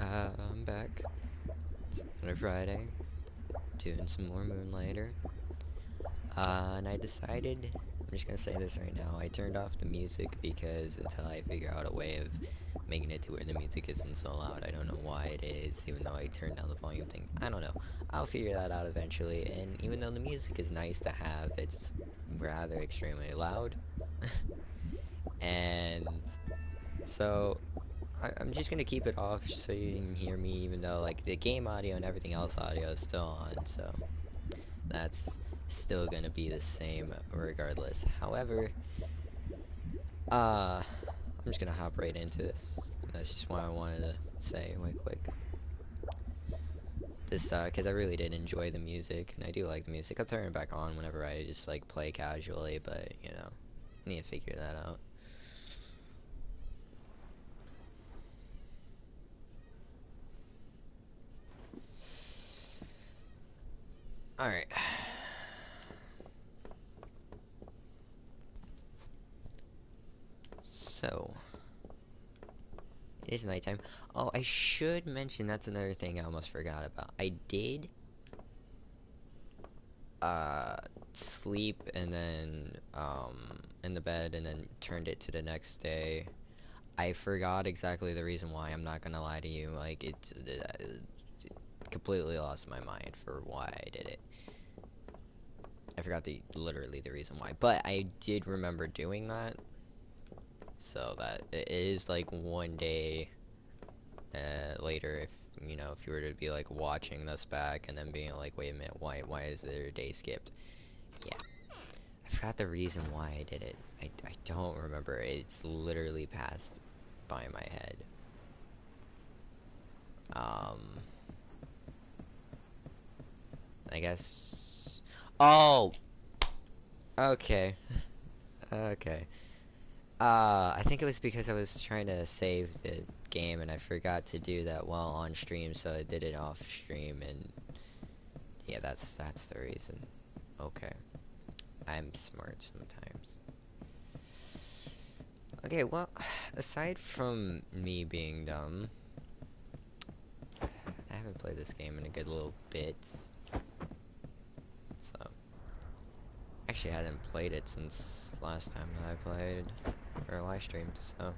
I'm back. It's another Friday, doing some more Moonlighter. And I decided, I'm just gonna say this right now, I turned off the music because until I figure out a way of making it to where the music isn't so loud, I don't know why it is, even though I turned down the volume thing. I don't know. I'll figure that out eventually, and even though the music is nice to have, it's rather extremely loud. And so I'm just gonna keep it off so you can hear me, even though like the game audio and everything else audio is still on, so that's still gonna be the same regardless. However, I'm just gonna hop right into this. That's just what I wanted to say right quick. This, cause I really did enjoy the music, and I do like the music. I'll turn it back on whenever I just like play casually, but you know, need to figure that out. All right. So, it is nighttime. Oh, I should mention that's another thing I almost forgot about. I did uh sleep and then in the bed and then turned it to the next day. I forgot exactly the reason why. I'm not gonna lie to you. Like it's completely lost my mind for why I did it. I forgot literally the reason why, but I did remember doing that. So that it is like one day later, if you know, if you were to be like watching this back and then being like, wait a minute, why is there a day skipped? Yeah, I forgot the reason why I did it. I don't remember. It's literally passed by my head. Um, I guess. Oh, okay, okay. I think it was because I was trying to save the game and I forgot to do that while on stream, so I did it off stream, and yeah, that's the reason. Okay. I'm smart sometimes. Okay, well, aside from me being dumb, I haven't played this game in a good little bit. So, actually, I hadn't played it since last time that I played, or live streamed, so.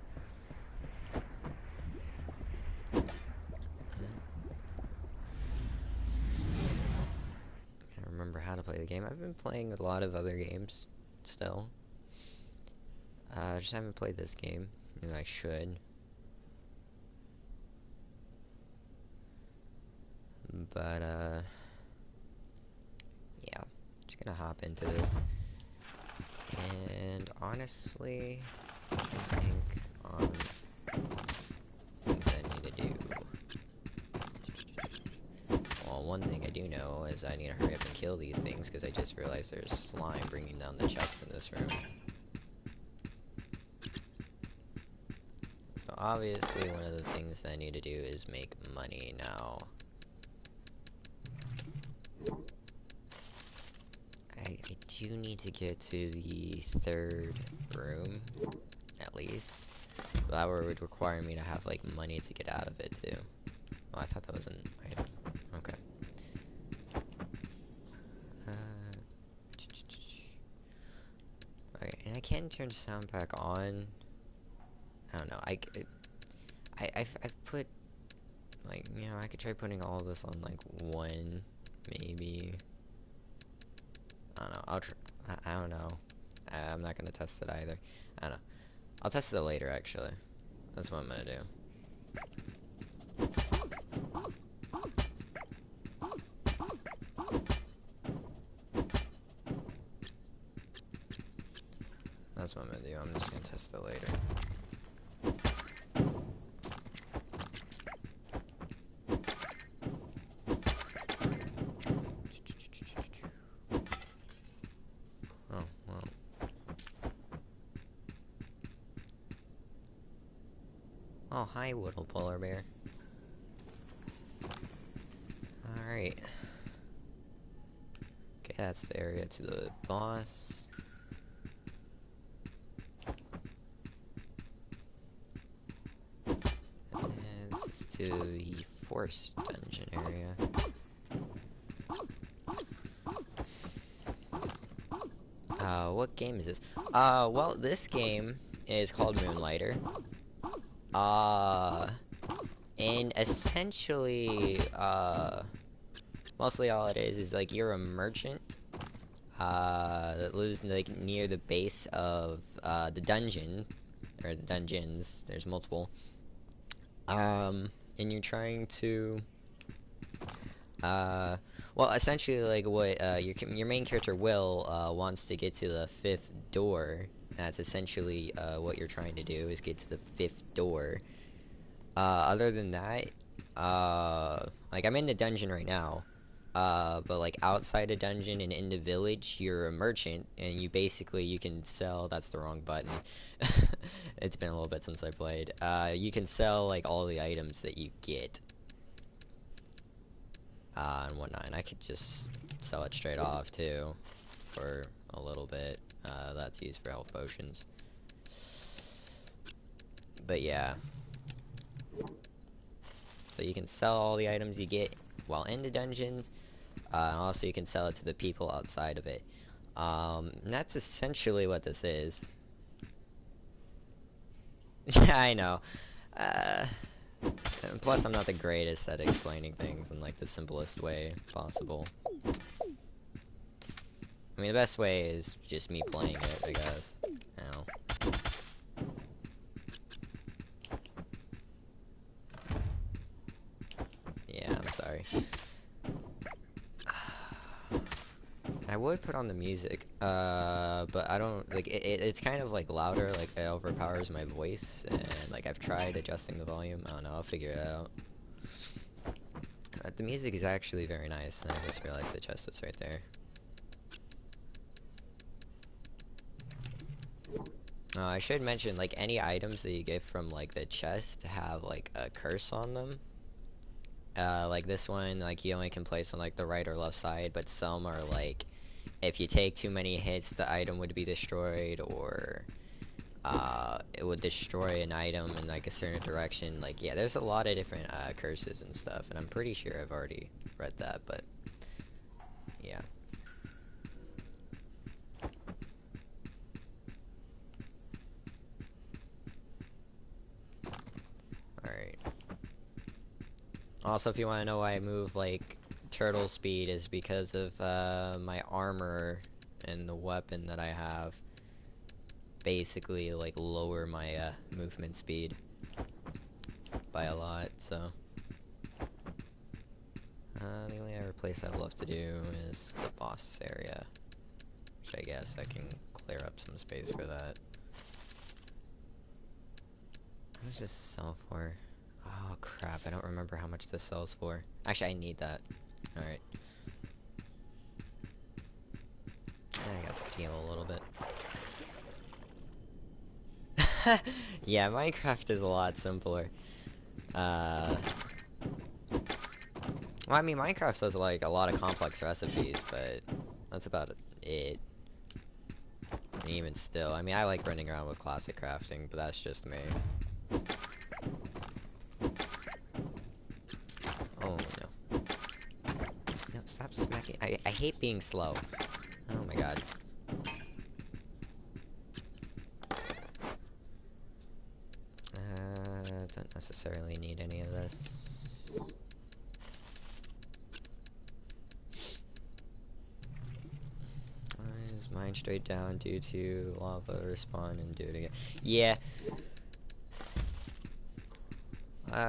I remember how to play the game. I've been playing a lot of other games still. I just haven't played this game, and I should. But, yeah, just gonna hop into this. And honestly, I think on things I need to do. Well, one thing I do know is I need to hurry up and kill these things because I just realized there's slime bringing down the chest in this room. So obviously one of the things that I need to do is make money now. I do need to get to the third room, at least. But that would require me to have like money to get out of it too. Oh, I thought that was an item. Okay. Okay, and I can turn sound back on. I don't know. I've put like, you know, I could try putting all of this on like one, maybe. I don't know. I'll try. I don't know. I'm not gonna test it either. I don't know. I'll test it later. Actually, that's what I'm gonna do. That's what I'm gonna do. I'm just gonna test it later. Oh, well. Oh, hi, little polar bear. Alright. Okay, that's the area to the boss. And ourselves to the forest dungeon area. What game is this? Well, this game is called Moonlighter. And essentially, mostly all it is like you're a merchant, that lives like near the base of, the dungeon, or the dungeons, there's multiple, and you're trying to, well, essentially, like, what, your main character, Will, wants to get to the 5th door. That's essentially, what you're trying to do, is get to the 5th door. Other than that, like, I'm in the dungeon right now, but, like, outside a dungeon and in the village, you're a merchant, and you basically, you can sell, that's the wrong button. It's been a little bit since I played. You can sell, like, all the items that you get. And whatnot, and I could just sell it straight off too for a little bit. That's used for health potions. But yeah, so you can sell all the items you get while in the dungeons, and also you can sell it to the people outside of it. And that's essentially what this is. Yeah, I know. And plus, I'm not the greatest at explaining things in, like, the simplest way possible. I mean, the best way is just me playing it, I guess. Ow. Yeah, I'm sorry. I would put on the music, but I don't, like, it's kind of, like, louder, like, it overpowers my voice, and, like, I've tried adjusting the volume. I don't know, I'll figure it out. The music is actually very nice, and I just realized the chest was right there. I should mention, like, any items that you get from, like, the chest have, like, a curse on them. Like this one, like, you only can place on, like, the right or left side, but some are, like, if you take too many hits, the item would be destroyed, or, it would destroy an item in, like, a certain direction. Like, yeah, there's a lot of different, curses and stuff, and I'm pretty sure I've already read that, but, yeah. Alright. Also, if you want to know why I move, like, turtle speed, is because of, my armor and the weapon that I have basically, like, lower my, movement speed by a lot, so. The only other place I have left to do is the boss area, which I guess I can clear up some space for that. How much does this sell for? Oh crap, I don't remember how much this sells for. Actually, I need that. Alright. I guess I can heal a little bit. Yeah, Minecraft is a lot simpler. Well, I mean, Minecraft does, like, a lot of complex recipes, but that's about it. And even still, I mean, I like running around with classic crafting, but that's just me. Oh, no. No, stop smacking. I hate being slow. Oh my god. Don't necessarily need any of this. Just mine straight down due to lava respawn and do it again. Yeah.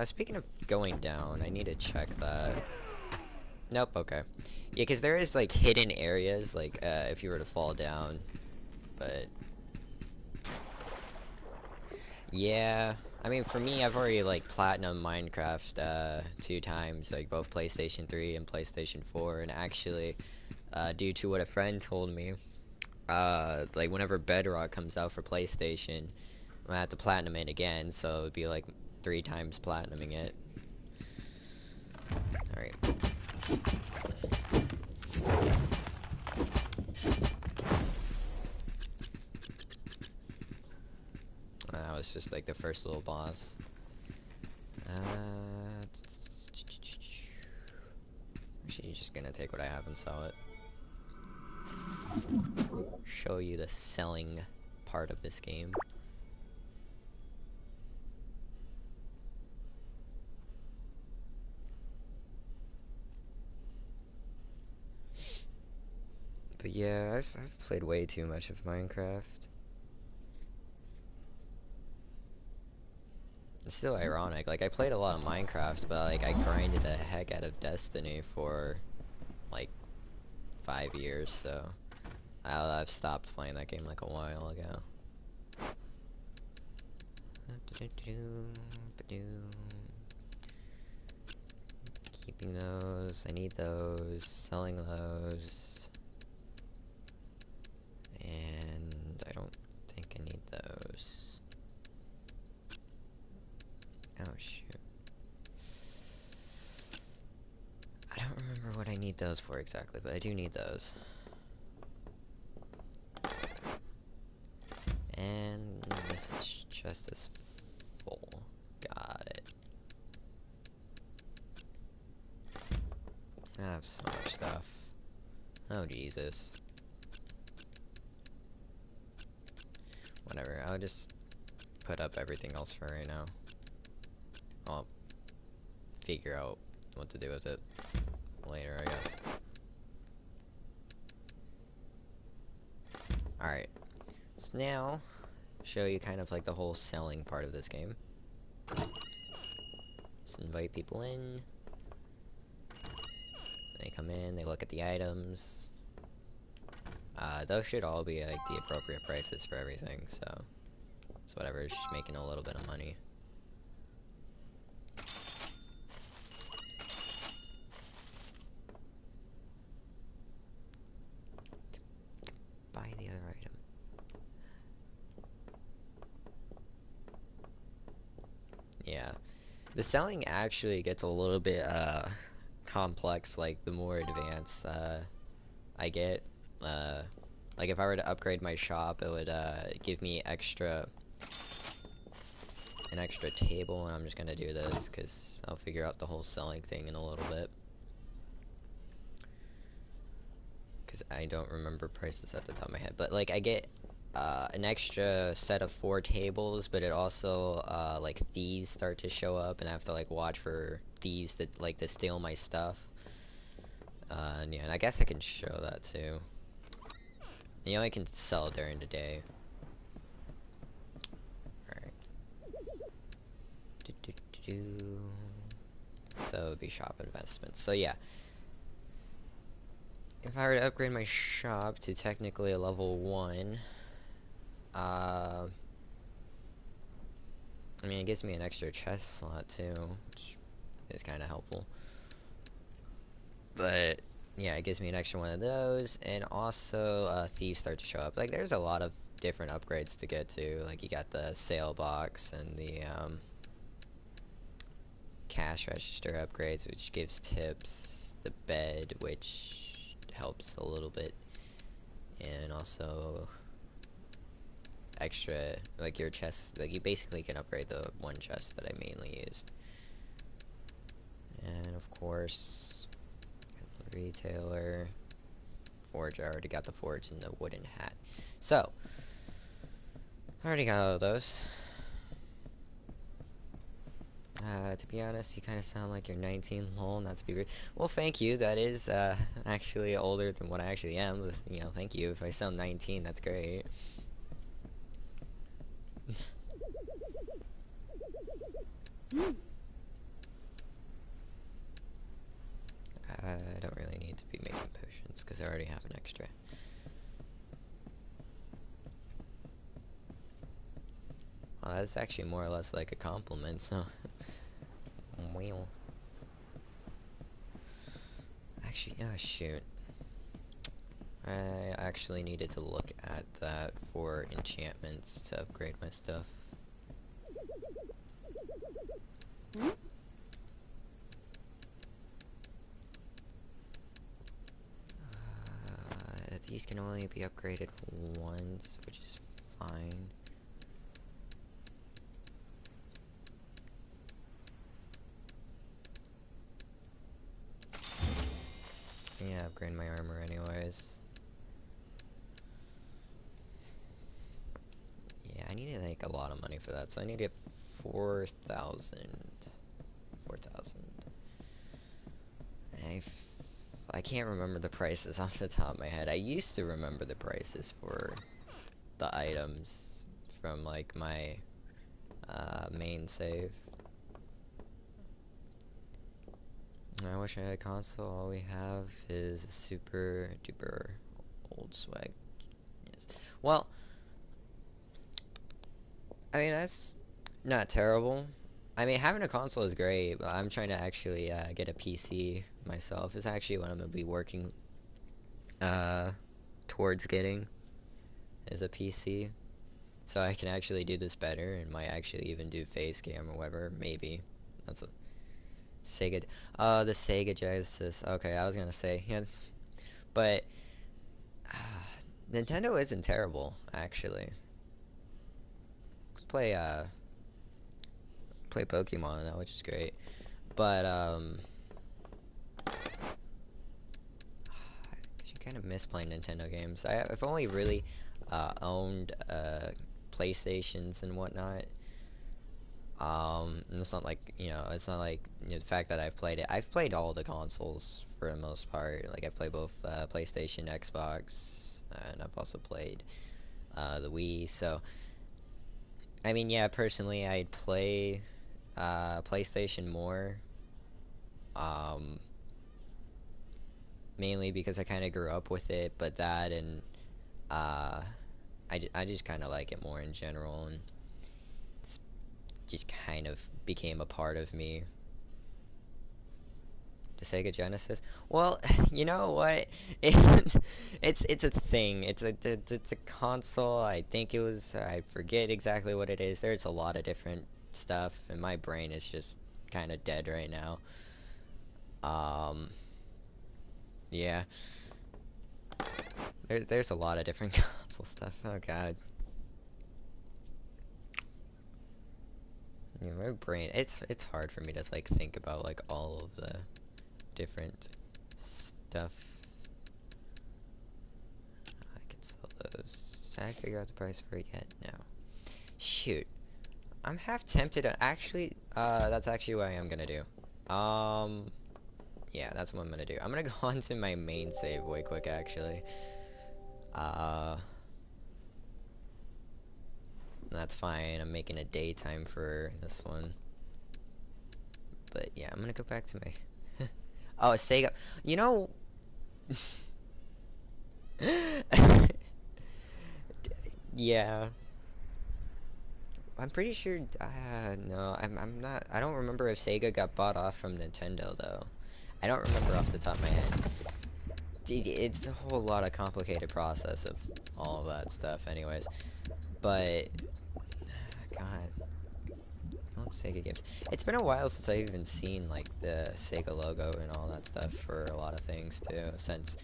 Speaking of going down, I need to check that. Nope, okay. Yeah, because there is, like, hidden areas, like, if you were to fall down, but... Yeah, I mean, for me, I've already, like, platinum Minecraft, 2 times, like, both PlayStation 3 and PlayStation 4, and actually, due to what a friend told me, like, whenever Bedrock comes out for PlayStation, I'm gonna have to platinum it again, so it would be, like, 3 times platinuming it. Alright. That was just, like, the first little boss. just gonna take what I have and sell it. Show you the selling part of this game. But yeah, I've played way too much of Minecraft. It's still ironic, like I played a lot of Minecraft, but like I grinded the heck out of Destiny for like 5 years, so I've stopped playing that game like a while ago. Keeping those, I need those, selling those, and I don't think I need those. Oh shoot. I don't remember what I need those for exactly, but I do need those. And this chest is full. Got it. I have so much stuff. Oh Jesus. Whatever, I'll just put up everything else for right now. I'll figure out what to do with it later, I guess. Alright. So now, show you kind of like the whole selling part of this game. Just invite people in. They come in, they look at the items. Those should all be like the appropriate prices for everything, so whatever, it's just making a little bit of money. Buy the other item. Yeah. The selling actually gets a little bit complex, like the more advanced I get. Like if I were to upgrade my shop, it would give me an extra table, and I'm just gonna do this because I'll figure out the whole selling thing in a little bit. Because I don't remember prices at the top of my head, but like I get an extra set of 4 tables, but it also like thieves start to show up, and I have to like watch for thieves that like to steal my stuff. And yeah, and I guess I can show that too. You know, I can sell during the day. Alright. So it would be shop investments. So yeah. If I were to upgrade my shop to technically a level 1, I mean, it gives me an extra chest slot too, which is kind of helpful. But yeah, it gives me an extra one of those, and also thieves start to show up. Like, there's a lot of different upgrades to get to. Like, you got the sale box and the cash register upgrades, which gives tips. The bed, which helps a little bit, and also extra, like your chest. Like, you basically can upgrade the one chest that I mainly used. And of course, retailer, forge. I already got the forge and the wooden hat. So, I already got all of those. To be honest, you kind of sound like you're 19, lol, not to be rude. Well, thank you, that is, actually older than what I actually am, but, you know, thank you. If I sound 19, that's great. I don't really need to be making potions, because I already have an extra. Well, that's actually more or less like a compliment, so... Well... Actually, oh shoot. I actually needed to look at that for enchantments to upgrade my stuff. These can only be upgraded once, which is fine. upgrade my armor anyways. Yeah, I needed like a lot of money for that, so I need to get 4,000. 4,000. I can't remember the prices off the top of my head. I used to remember the prices for the items from like my main save. I wish I had a console. All we have is a super duper old swag. Yes. Well, I mean that's not terrible. I mean, having a console is great, but I'm trying to actually get a PC myself. It's actually what I'm gonna be working uh, towards getting, is a PC, so I can actually do this better and might actually even do face cam or whatever. Maybe that's a Sega. The Sega Genesis. Okay, I was gonna say yeah, but Nintendo isn't terrible actually. Play play Pokemon now, which is great, but you kind of miss playing Nintendo games. I've only really owned PlayStations and whatnot. And it's not like, it's not like, the fact that I've played it. I've played all the consoles for the most part. Like, I've played both PlayStation, Xbox, and I've also played the Wii. So, I mean, yeah, personally, I'd play PlayStation more. Um, Mainly because I kind of grew up with it, but that and uh, I just kind of like it more in general, and it's just kind of became a part of me. The Sega Genesis. Well, you know what? It, it's a thing. It's a console. I think it was. I forget exactly what it is. There's a lot of different stuff, and my brain is just kind of dead right now. Um, yeah. There's a lot of different console stuff. Oh god. Yeah, my brain. It's hard for me to like think about like all of the different stuff. I could sell those. Did I figure out the price for it yet? No. Shoot. I'm half tempted to actually, that's actually what I am gonna do. Yeah, that's what I'm gonna do. I'm gonna go onto my main save way quick, actually. Uh, that's fine. I'm making a daytime for this one. But yeah, I'm gonna go back to my... Oh, Sega. You know... Yeah. I'm pretty sure, no, I'm not, I don't remember if Sega got bought off from Nintendo, though. I don't remember off the top of my head. It's a whole lot of complicated process of all of that stuff anyways. But, God, don't Sega games. It's been a while since I've even seen, like, the Sega logo and all that stuff for a lot of things, too. Since,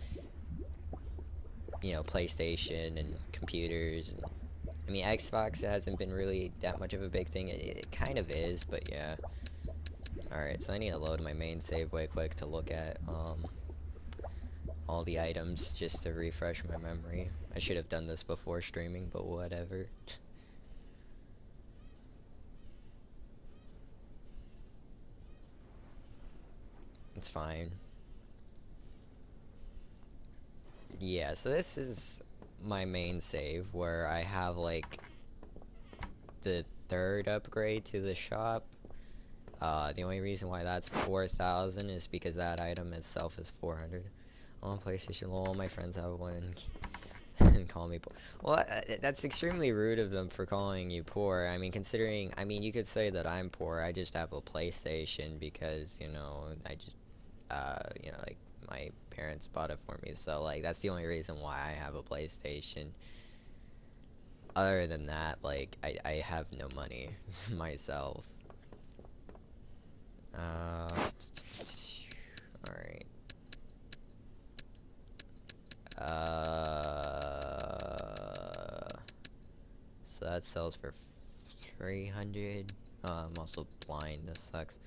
PlayStation and computers and I mean, Xbox hasn't been really that much of a big thing. It kind of is, but yeah. Alright, so I need to load my main save way quick to look at all the items just to refresh my memory. I should have done this before streaming, but whatever. It's fine. Yeah, so this is my main save where I have like the third upgrade to the shop. The only reason why that's 4,000 is because that item itself is 400. On PlayStation, all my friends have one and call me poor. Well, that's extremely rude of them for calling you poor. I mean, considering, I mean, you could say that I'm poor. I just have a PlayStation because, like my parents bought it for me. So, like, that's the only reason why I have a PlayStation. Other than that, like, I have no money myself. Alright. So that sells for 300. I'm also blind. This sucks.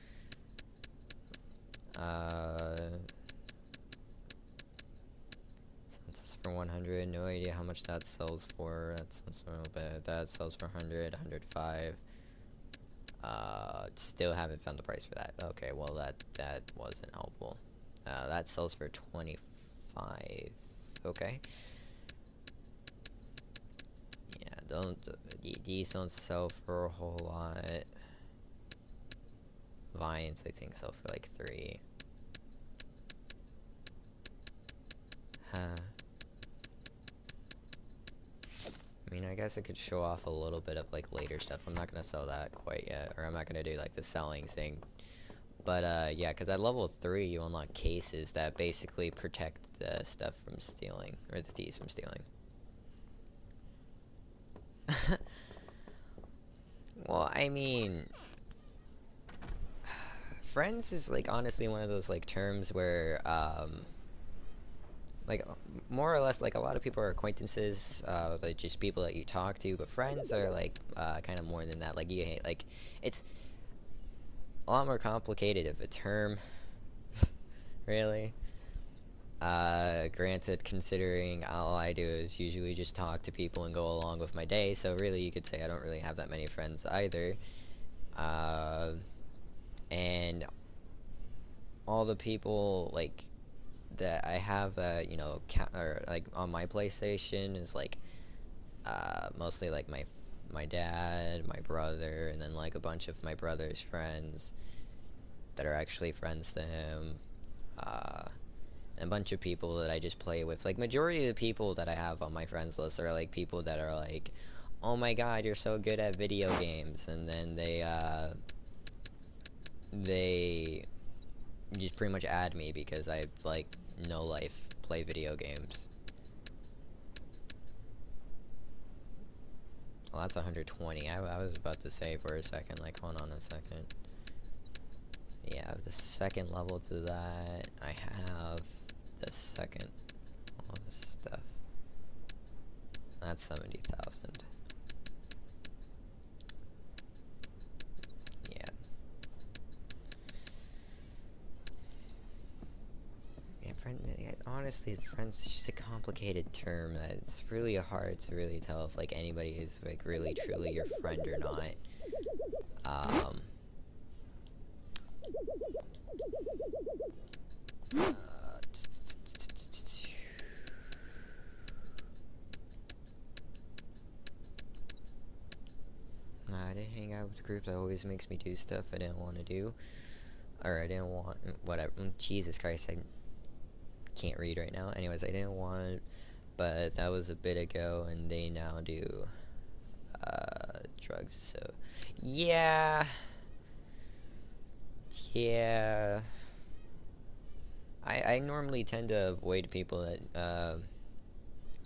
for 100. No idea how much that sells for. That's a little bit. That sells for 100, 105. Still haven't found the price for that. Okay, well that wasn't helpful. That sells for 25. Okay. Yeah, these don't sell for a whole lot. Vines, I think, sell for like 3. Huh. I mean, I guess I could show off a little bit of like later stuff. I'm not gonna sell that quite yet, or I'm not gonna do like the selling thing. But yeah, because at level 3 you unlock cases that basically protect the stuff from stealing, or the thieves from stealing. Well, I mean, friends is like honestly one of those like terms where like more or less like a lot of people are acquaintances, like just people that you talk to, but friends are like kind of more than that. Like like it's a lot more complicated of a term, really. Granted, considering all I do is usually just talk to people and go along with my day, so really you could say I don't really have that many friends either. Uh, and all the people like that I have, you know, or like on my PlayStation is like mostly like my dad, my brother, and then like a bunch of my brother's friends that are actually friends to him. Uh, and a bunch of people that I just play with. Like majority of the people that I have on my friends list are like people that are like, "Oh my God, you're so good at video games," and then they just pretty much add me because I like no life play video games. Well, that's 120. I was about to say for a second, like, hold on a second. Yeah, the second level to that, I have the second, all this stuff. That's 70,000. Yeah. Yeah, honestly, friends is just a complicated term that it's really hard to really tell if like anybody is like really truly your friend or not. Um, uh, I didn't hang out with a group that always makes me do stuff I didn't want to do. Or I didn't want, whatever. Jesus Christ, I can't read right now. Anyways, I didn't want, but that was a bit ago, and they now do, drugs, so, yeah. Yeah. I normally tend to avoid people that,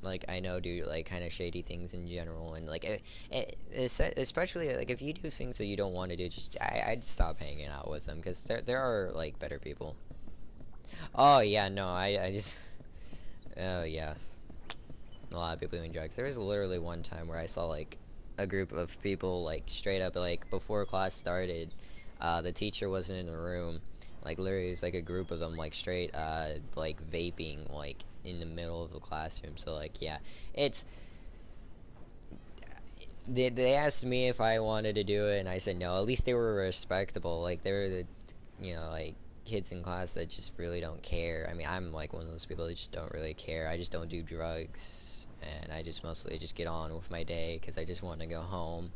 like I know do like kind of shady things in general, and like especially like if you do things that you don't want to do, just I'd stop hanging out with them because there are like better people. Oh yeah, no, I just oh yeah, a lot of people doing drugs. There was literally one time where I saw like a group of people like straight up like before class started, the teacher wasn't in the room. Like literally, it's like a group of them like straight like vaping like in the middle of the classroom. So like yeah, it's they asked me if I wanted to do it, and I said no. At least they were respectable. Like they were the, you know, like kids in class that just really don't care. I mean, I'm like one of those people that just don't really care. I just don't do drugs, and I just mostly just get on with my day because I just want to go home.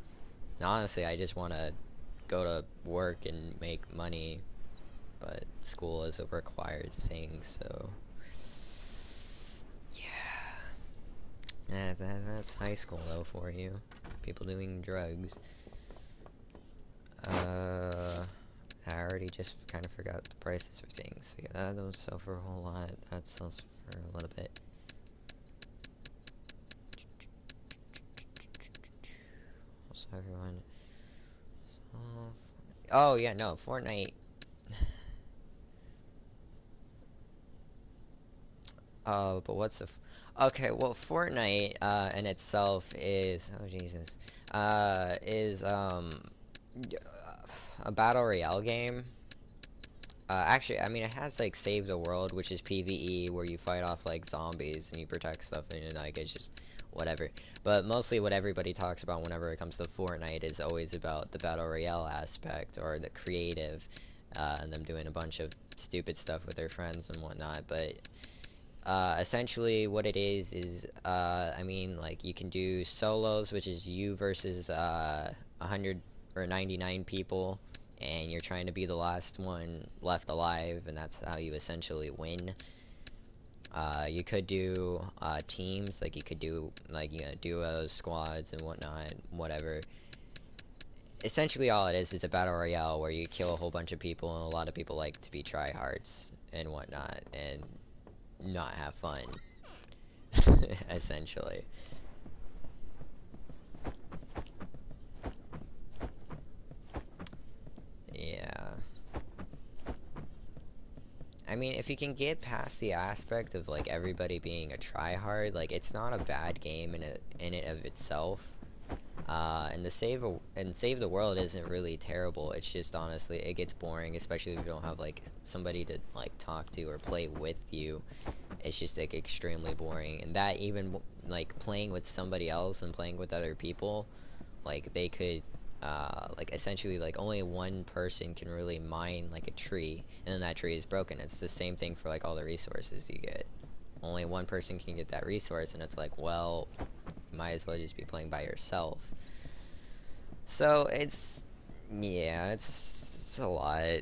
And honestly, I just want to go to work and make money, but school is a required thing, so yeah. That's high school though for you. People doing drugs. I already just kind of forgot the prices for things. So yeah, that don't sell for a whole lot. That sells for a little bit. Also, everyone. So, oh yeah, no, Fortnite. Oh, but what's the? Okay, well, Fortnite in itself is oh Jesus, is a battle royale game. Actually, I mean, it has like Save the World, which is PvE, where you fight off like zombies and you protect stuff, and like it's just whatever. But mostly, what everybody talks about whenever it comes to Fortnite is always about the battle royale aspect or the creative, and them doing a bunch of stupid stuff with their friends and whatnot. But essentially, what it is I mean, like you can do solos, which is you versus 100 or 99 people, and you're trying to be the last one left alive, and that's how you essentially win. You could do teams, like you could do like duos, squads, and whatnot, whatever. Essentially, all it is a battle royale where you kill a whole bunch of people, and a lot of people like to be tryhards and whatnot, and not have fun. Essentially. Yeah. I mean, if you can get past the aspect of like everybody being a tryhard, like it's not a bad game in it of itself. And Save the World isn't really terrible. It's just honestly it gets boring, especially if you don't have like somebody to like talk to or play with you. It's just like extremely boring. And that even like playing with somebody else and playing with other people, like they could like essentially like only one person can really mine like a tree, and then that tree is broken. It's the same thing for like all the resources you get. Only one person can get that resource, and it's like, well, you might as well just be playing by yourself. So it's, yeah, it's a lot.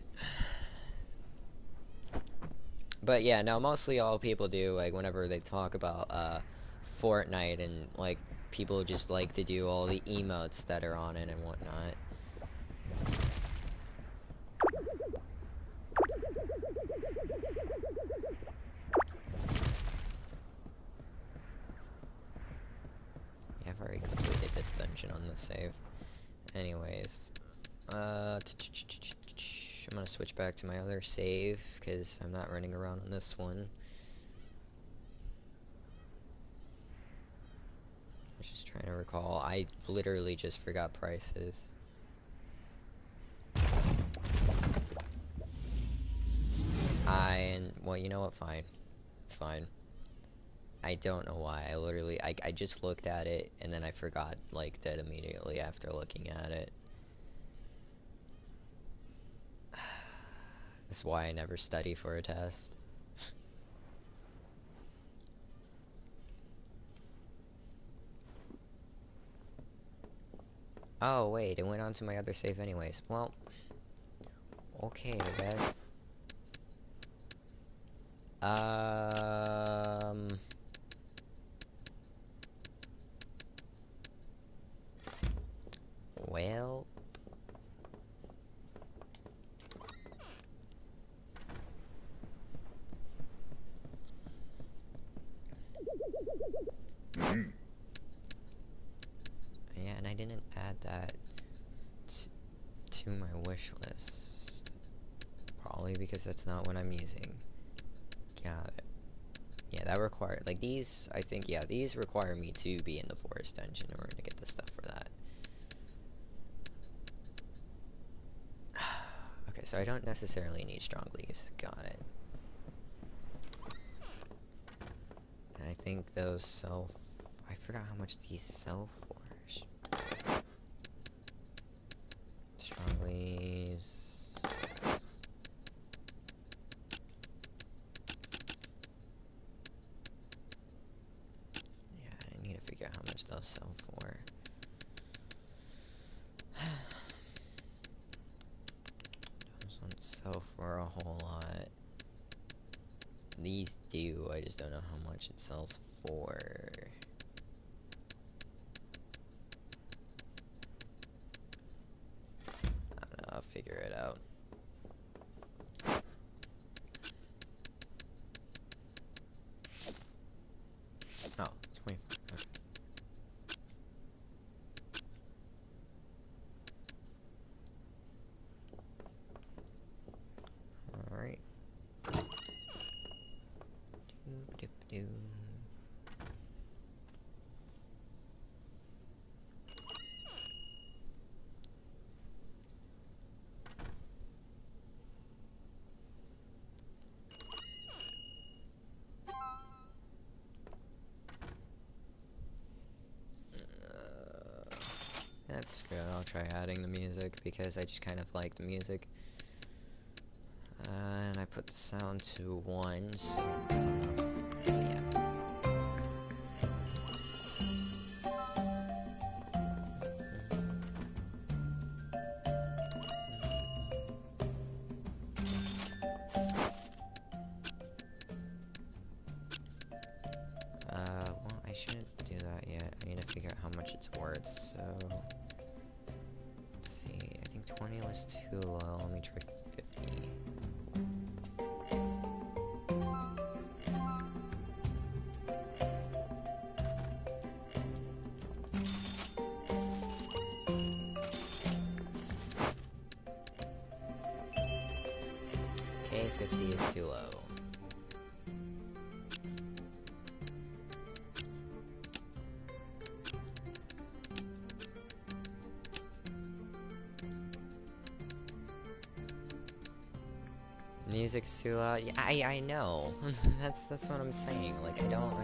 But yeah, no, mostly all people do, like whenever they talk about Fortnite, and like people just like to do all the emotes that are on it and whatnot. Yeah, I've already completed this dungeon on the save. Anyways, I'm gonna switch back to my other save because I'm not running around on this one. I was just trying to recall. I literally just forgot prices. Well, you know what? Fine. It's fine. I don't know why. I just looked at it and then I forgot like dead immediately after looking at it. This is why I never study for a test. Oh wait, it went on to my other save anyways. Well, okay, I guess. Um. Well. Yeah, and I didn't add that to my wish list. Probably because that's not what I'm using. Got it. Yeah, that require like these. I think yeah, these require me to be in the forest dungeon in order to get the stuff for that. Okay, so I don't necessarily need strong leaves. Got it. And I think those sell. I forgot how much these sell for. Strong leaves. Yeah, I need to figure out how much those sell for. Those don't sell for a whole lot. These do, I just don't know how much it sells for. I don't know, I'll figure it out. Oh, 25. Okay. Alright. Doop-doop-doo. screw it, I'll try adding the music because I just kind of like the music. And I put the sound to 1, so yeah. Well, I shouldn't do that yet. I need to figure out how much it's worth, so... Let's see, I think 20 was too low. Let me try 50. Okay, 50 is too low. Music's too loud. Yeah, I know. that's what I'm saying. Like I don't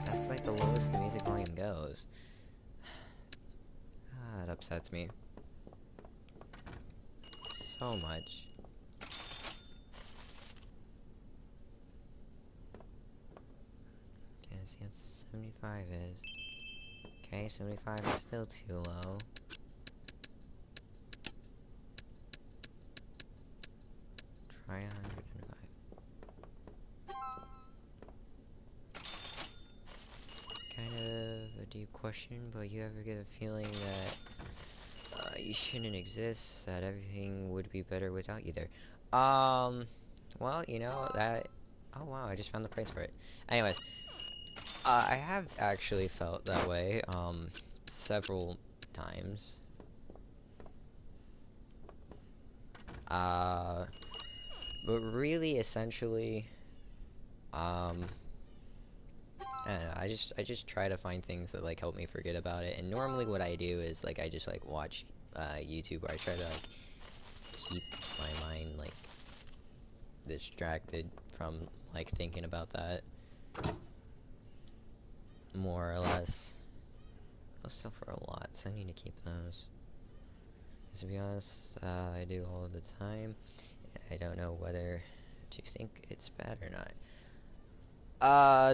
That's like the lowest the music volume goes. Ah, that upsets me so much. Okay, let's see what 75 is. Okay, 75 is still too low. Try 105. Kind of a deep question, but you ever get a feeling that you shouldn't exist, that everything would be better without you there? Well, you know, that... Oh wow, I just found the price for it. Anyways, I have actually felt that way, several times. But really, essentially, I don't know, I just try to find things that, like, help me forget about it, and normally what I do is, like, I just, like, watch, YouTube, or I try to, like, keep my mind, like, distracted from, like, thinking about that. More or less. Those sell for a lot, so I need to keep those. To be honest, I do all the time. I don't know whether to think it's bad or not.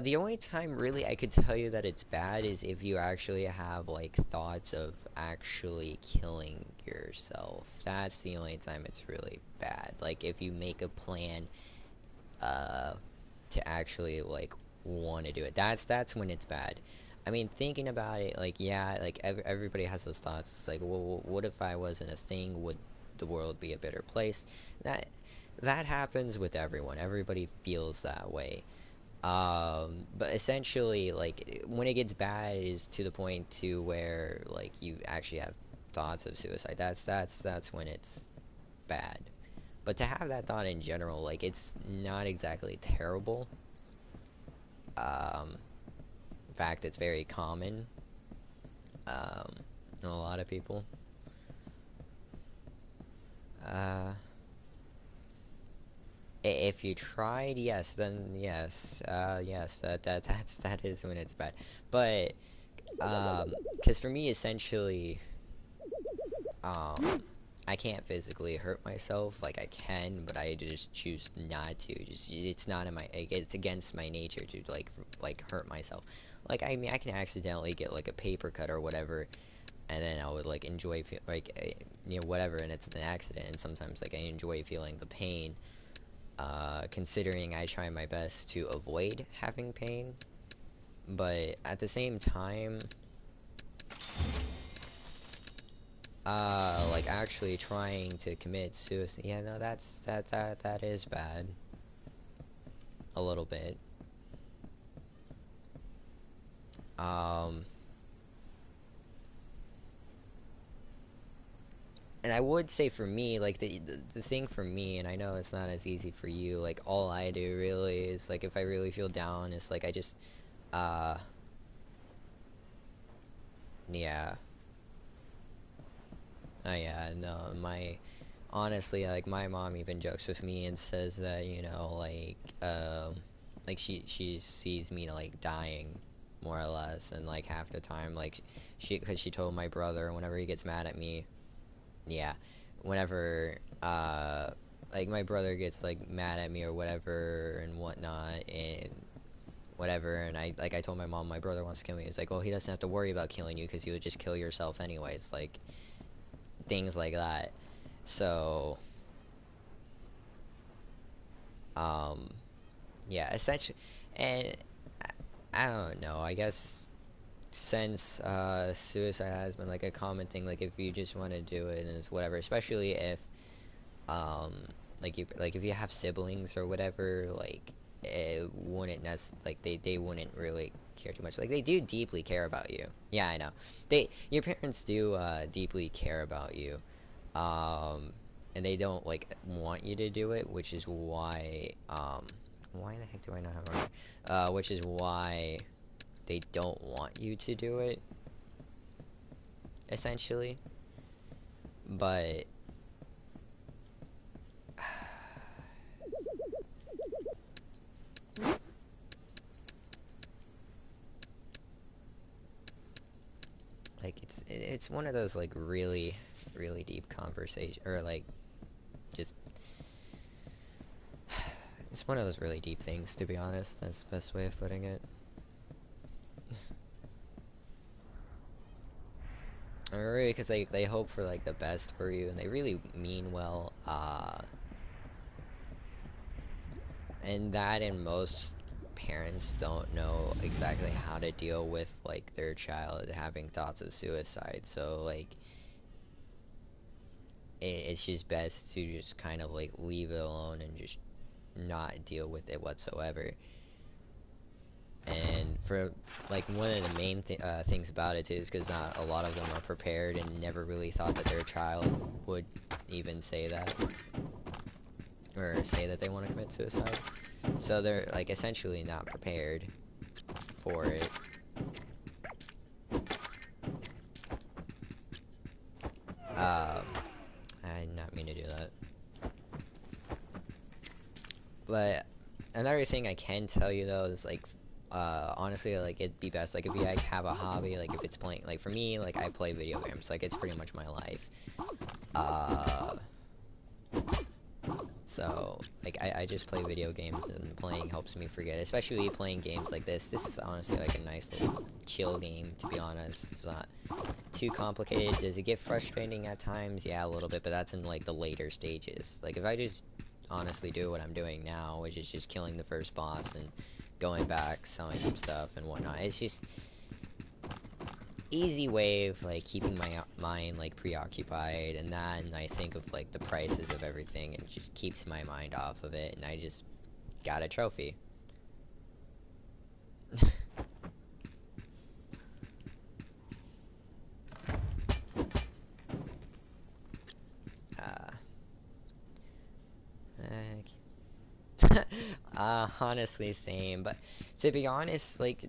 The only time really I could tell you that it's bad is if you actually have, like, thoughts of actually killing yourself. That's the only time it's really bad. Like, if you make a plan, to actually, like, want to do it. That's when it's bad. I mean, thinking about it, like, yeah, like, everybody has those thoughts. It's like, well, what if I wasn't a thing? Would the world be a better place? That happens with everyone. Everybody feels that way. But essentially, like, when it gets bad is to the point to where, like, you actually have thoughts of suicide. That's when it's bad. But to have that thought in general, like, it's not exactly terrible. In fact, it's very common. In a lot of people. If you tried, yes, then yes, yes, that is when it's bad. But, because for me, essentially, I can't physically hurt myself. Like, I can, but I just choose not to. Just, it's not in my, it's against my nature to, like hurt myself. Like, I mean, I can accidentally get, like, a paper cut or whatever, and then I would, like, enjoy, you know, whatever, and it's an accident, and sometimes, like, I enjoy feeling the pain, considering I try my best to avoid having pain, but at the same time, like, actually trying to commit suicide, yeah, no, that is bad. A little bit. And I would say for me, like, the thing for me, and I know it's not as easy for you, like, all I do really is, like, if I really feel down, it's like, I just, yeah. Oh, yeah, no, honestly, like, my mom even jokes with me and says that, you know, like, like she sees me like dying, more or less, and like half the time, like because she told my brother whenever he gets mad at me, yeah, whenever like my brother gets like mad at me or whatever and whatnot and whatever, and I told my mom my brother wants to kill me. It's like, well, he doesn't have to worry about killing you because you would just kill yourself anyways, like things like that. So um yeah, essentially, and I don't know, I guess since suicide has been like a common thing, like if you just want to do it and it's whatever, especially if um like if you have siblings or whatever, like it wouldn't like they wouldn't really care too much. Like they do deeply care about you. Yeah, I know. Your parents do deeply care about you. Um and they don't like want you to do it, which is why the heck do I not have armor? Which is why they don't want you to do it, essentially. But like it's one of those like really deep conversation, or like just it's one of those really deep things, to be honest. That's the best way of putting it. Really, because they hope for like the best for you and they really mean well, and that, and most parents don't know exactly how to deal with like their child having thoughts of suicide, so like it's just best to just kind of like leave it alone and just not deal with it whatsoever. And for like one of the main things about it too is because not a lot of them are prepared and never really thought that their child would even say that, or say that they want to commit suicide, so they're like essentially not prepared for it. I did not mean to do that. But another thing I can tell you though is like, honestly, like it'd be best like if you like have a hobby, like if it's playing, like for me, like I play video games, like it's pretty much my life. Uh, so like I just play video games, and playing helps me forget, especially playing games like this. This is honestly like a nice little chill game, to be honest. It's not too complicated. Does it get frustrating at times? Yeah, a little bit, but that's in like the later stages. Like if I just honestly do what I'm doing now, which is just killing the first boss and going back, selling some stuff and whatnot, it's just easy way of like keeping my mind like preoccupied, and then I think of like the prices of everything, and it just keeps my mind off of it, and I just got a trophy. uh, honestly, same. But to be honest, like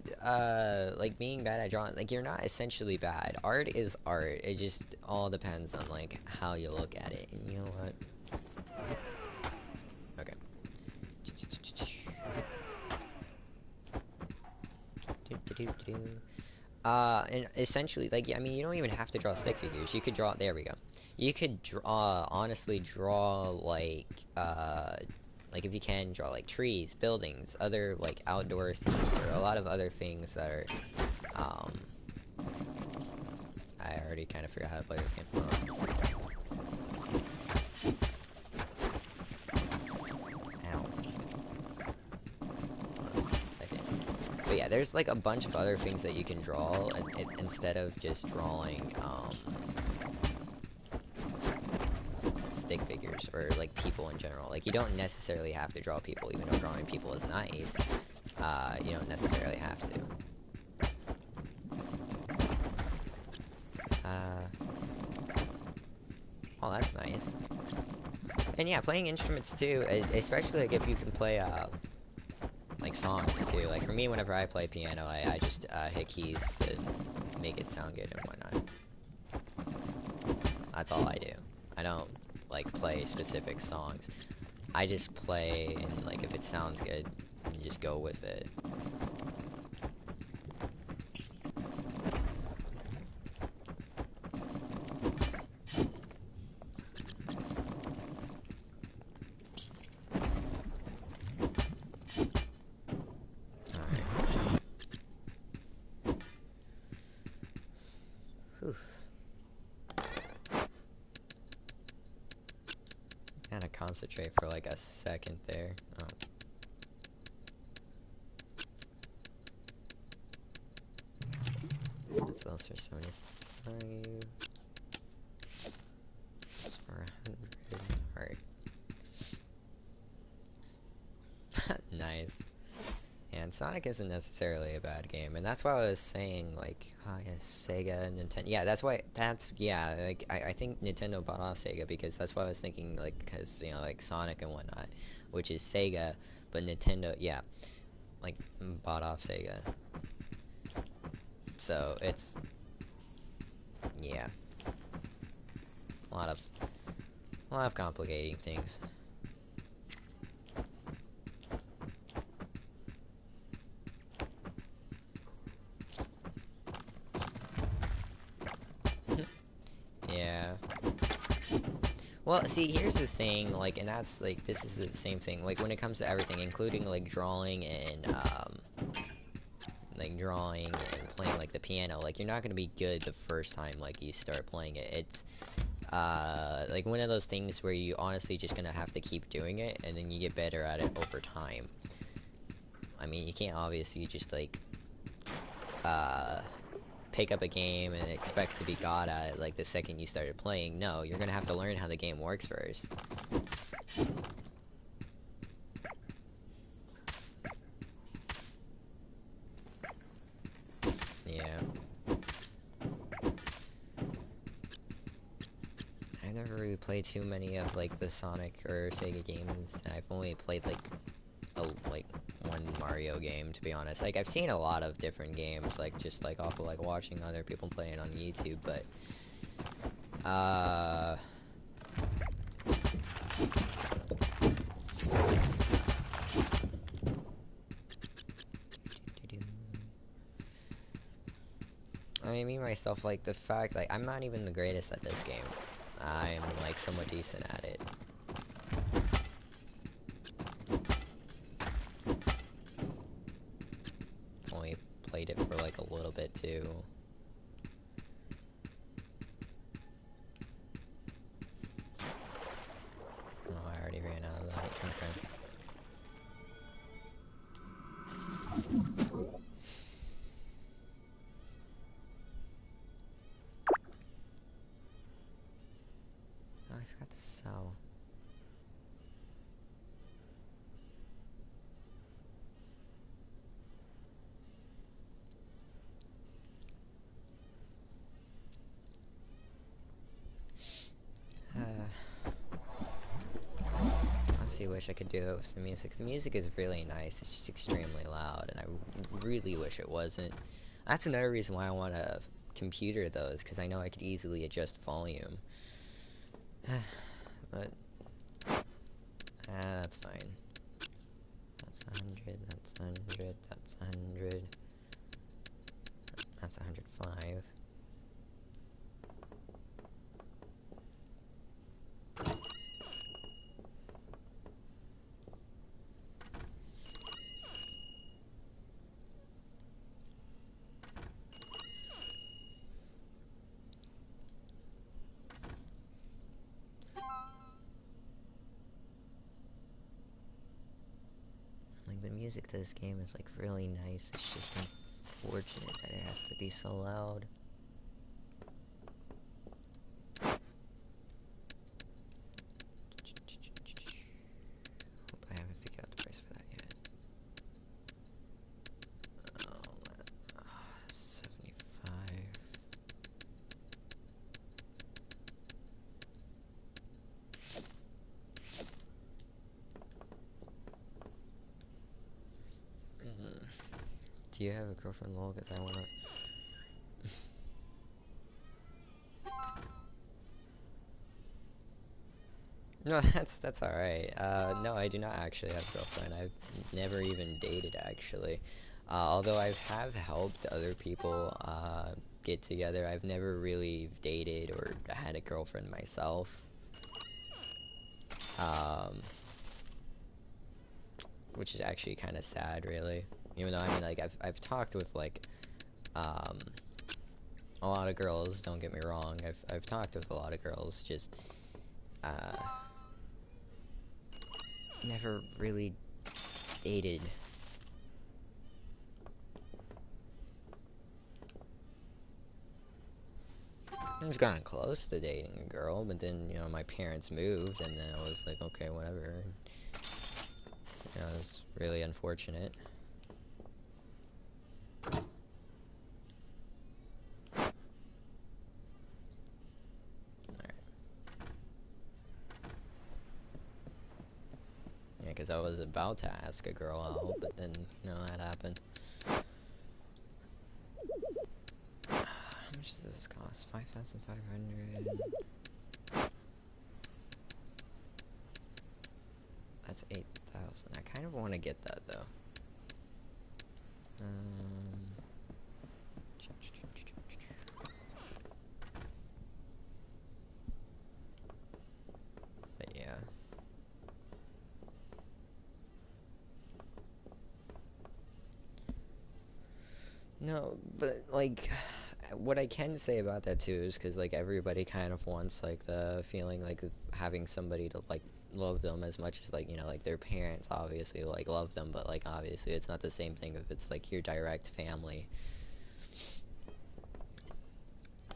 being bad at drawing, like you're not essentially bad. Art is art. It just all depends on like how you look at it. And you know what? Okay. And essentially, like, I mean, you don't even have to draw stick figures. You could draw, there we go. You could draw, honestly, draw, like, if you can, draw, like, trees, buildings, other, like, outdoor themes, or a lot of other things that are, I already kind of forgot how to play this game. Ow. But yeah, there's like a bunch of other things that you can draw instead of just drawing stick figures or like people in general. Like you don't necessarily have to draw people, even though drawing people is nice. You don't necessarily have to. Oh, that's nice. And yeah, playing instruments too, especially like if you can play like songs too. Like for me, whenever I play piano, I just hit keys to make it sound good and whatnot. That's all I do. I don't like play specific songs. I just play, and like if it sounds good, just go with it. Gotta concentrate for like a second there. Oh. That sells for 75. That's for 100. Alright. Nice. And Sonic isn't necessarily a bad game, and that's why I was saying, like, oh yeah, Sega, Nintendo. Yeah, that's why, yeah, like, I think Nintendo bought off Sega because that's why I was thinking, like, because, you know, like, Sonic and whatnot, which is Sega, but Nintendo, yeah, like, bought off Sega. So, it's, yeah, a lot of complicating things. Yeah. Well, see, here's the thing, like, and that's, like, this is the same thing, like, when it comes to everything, including, like, drawing and playing, like, the piano, like, you're not gonna be good the first time, like, you start playing it. It's, like, one of those things where you honestly just gonna have to keep doing it, and then you get better at it over time. I mean, you can't obviously just, like, pick up a game and expect to be god at it like the second you started playing. No, you're gonna have to learn how the game works first. Yeah. I've never really played too many of like the Sonic or Sega games. I've only played like one Mario game, to be honest. Like, I've seen a lot of different games, like just like off of like watching other people play it on YouTube, but I mean, me myself, like, the fact, like, I'm not even the greatest at this game. I'm, like, somewhat decent at it. Only played it for, like, a little bit, too. Oh, I already ran out of that. Okay. Oh, I forgot to sell. Honestly, wish I could do it with the music. The music is really nice. It's just extremely loud, and I really wish it wasn't. That's another reason why I want a computer, though, is because I know I could easily adjust volume. But that's fine. That's 100, that's 100, that's 100. That's 105. Like, the music to this game is, like, really nice. It's just unfortunate that it has to be so loud. Hope I haven't figured out the price for that yet. Oh, man. 75. Do you have a girlfriend, lol? Because I wanna... No, that's all right. No, I do not actually have a girlfriend. I've never even dated actually. Although I have helped other people get together, I've never really dated or had a girlfriend myself. Um, which is actually kind of sad, really. Even though I mean, like I've talked with like um a lot of girls. Don't get me wrong. I've talked with a lot of girls. Just uh, never really dated. I've gotten close to dating a girl, but then, you know, my parents moved, and then I was like, okay, whatever. You know, it was really unfortunate. Alright. Yeah, because I was about to ask a girl out, but then, you know, that happened. How much does this cost? 5,500. That's 8,000. I kind of want to get that, though. But yeah. No, but like, what I can say about that too is because like everybody kind of wants like the feeling like of having somebody to like love them as much as like, you know, like their parents obviously like love them, but like obviously it's not the same thing if it's like your direct family.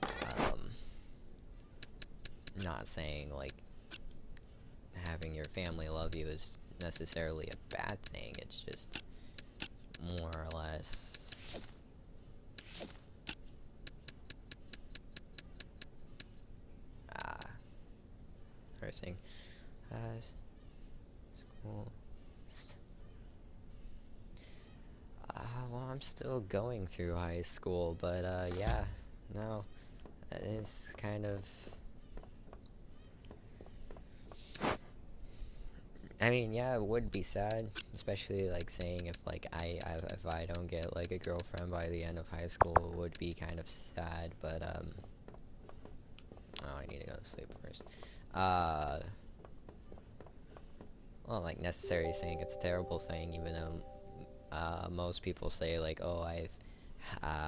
Um, Not saying like having your family love you is necessarily a bad thing. It's just more or less nursing. School. Well, I'm still going through high school, but yeah, no, that is kind of. I mean, yeah, it would be sad, especially like saying if like if I don't get like a girlfriend by the end of high school, it would be kind of sad. But oh, I need to go to sleep first. Uh, well, like necessarily saying it's a terrible thing, even though most people say like, oh,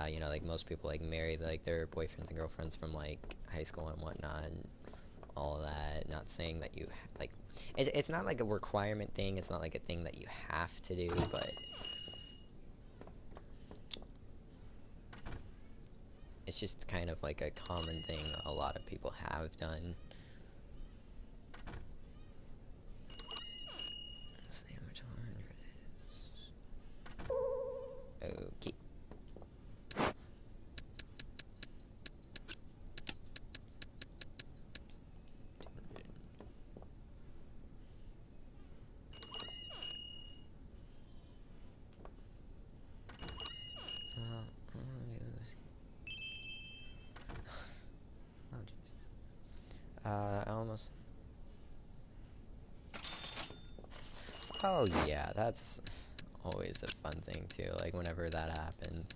you know, like most people like marry like their boyfriends and girlfriends from like high school and whatnot, and all of that. Not saying that you like, it's not like a requirement thing. It's not like a thing that you have to do, but it's just kind of like a common thing a lot of people have done. Let's see how much 100 is. Okay. Oh, Jesus. I almost. Oh, yeah, that's always a fun thing, too. Like, whenever that happens.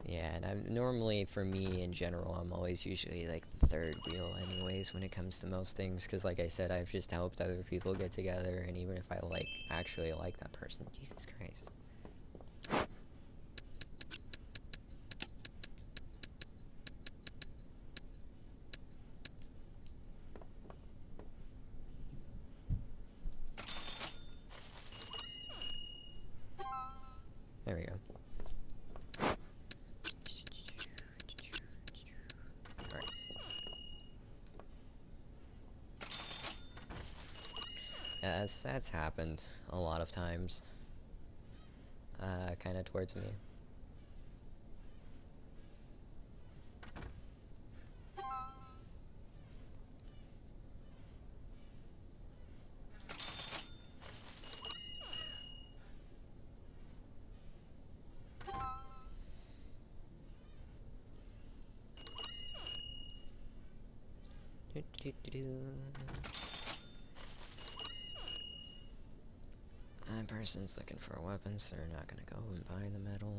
Yeah, and I'm normally, for me in general, I'm always usually like the third wheel anyways when it comes to most things, because like I said, I've just helped other people get together, and even if I like, actually like that person, Jesus Christ. There we go. Alright. Yeah, that's happened a lot of times, kind of towards me. That person's looking for weapons, they're not gonna go and buy the metal.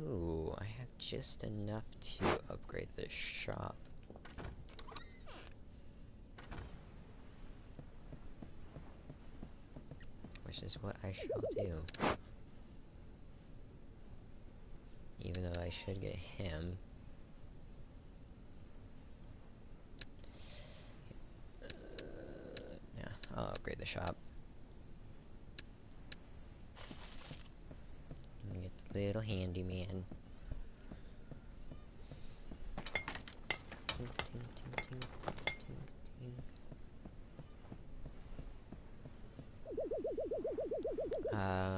Ooh, I have just enough to upgrade this shop. Which is what I shall do. Even though I should get him. Yeah, I'll upgrade the shop. Get the little handyman.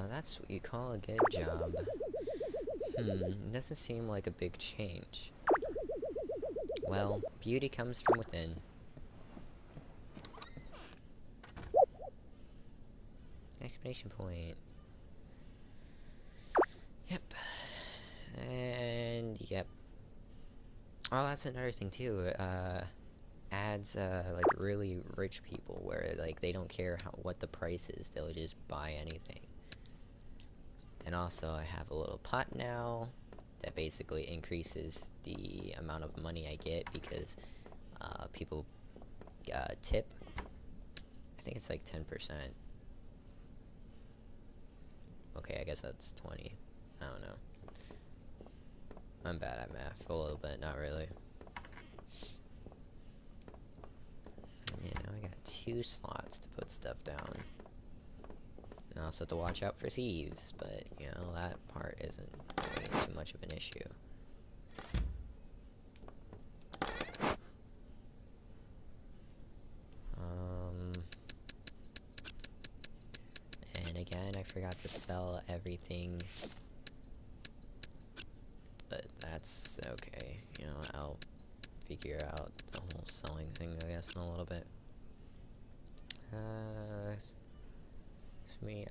That's what you call a good job. Doesn't seem like a big change. Well, beauty comes from within. Exclamation point. Yep. And, yep. Oh, that's another thing, too. Ads, like, really rich people, where, like, they don't care what the price is. They'll just buy anything. And also, I have a little pot now that basically increases the amount of money I get because people tip. I think it's like 10%. Okay, I guess that's 20. I don't know. I'm bad at math, a little bit, not really. Yeah, now I got 2 slots to put stuff down. And I also have to watch out for thieves, but, you know, that part isn't really too much of an issue. And again, I forgot to sell everything. But that's okay. You know, I'll figure out the whole selling thing, I guess, in a little bit. Me.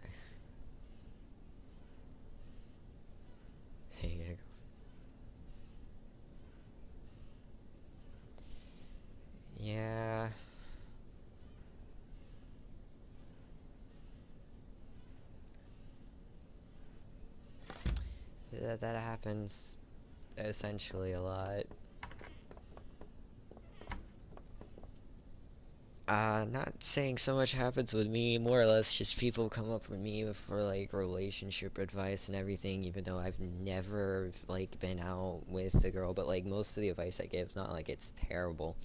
There you go. Yeah. That happens essentially a lot. Not saying so much happens with me, more or less just people come up with me for like relationship advice and everything, even though I've never like been out with the girl, but like most of the advice I give, not like it's terrible,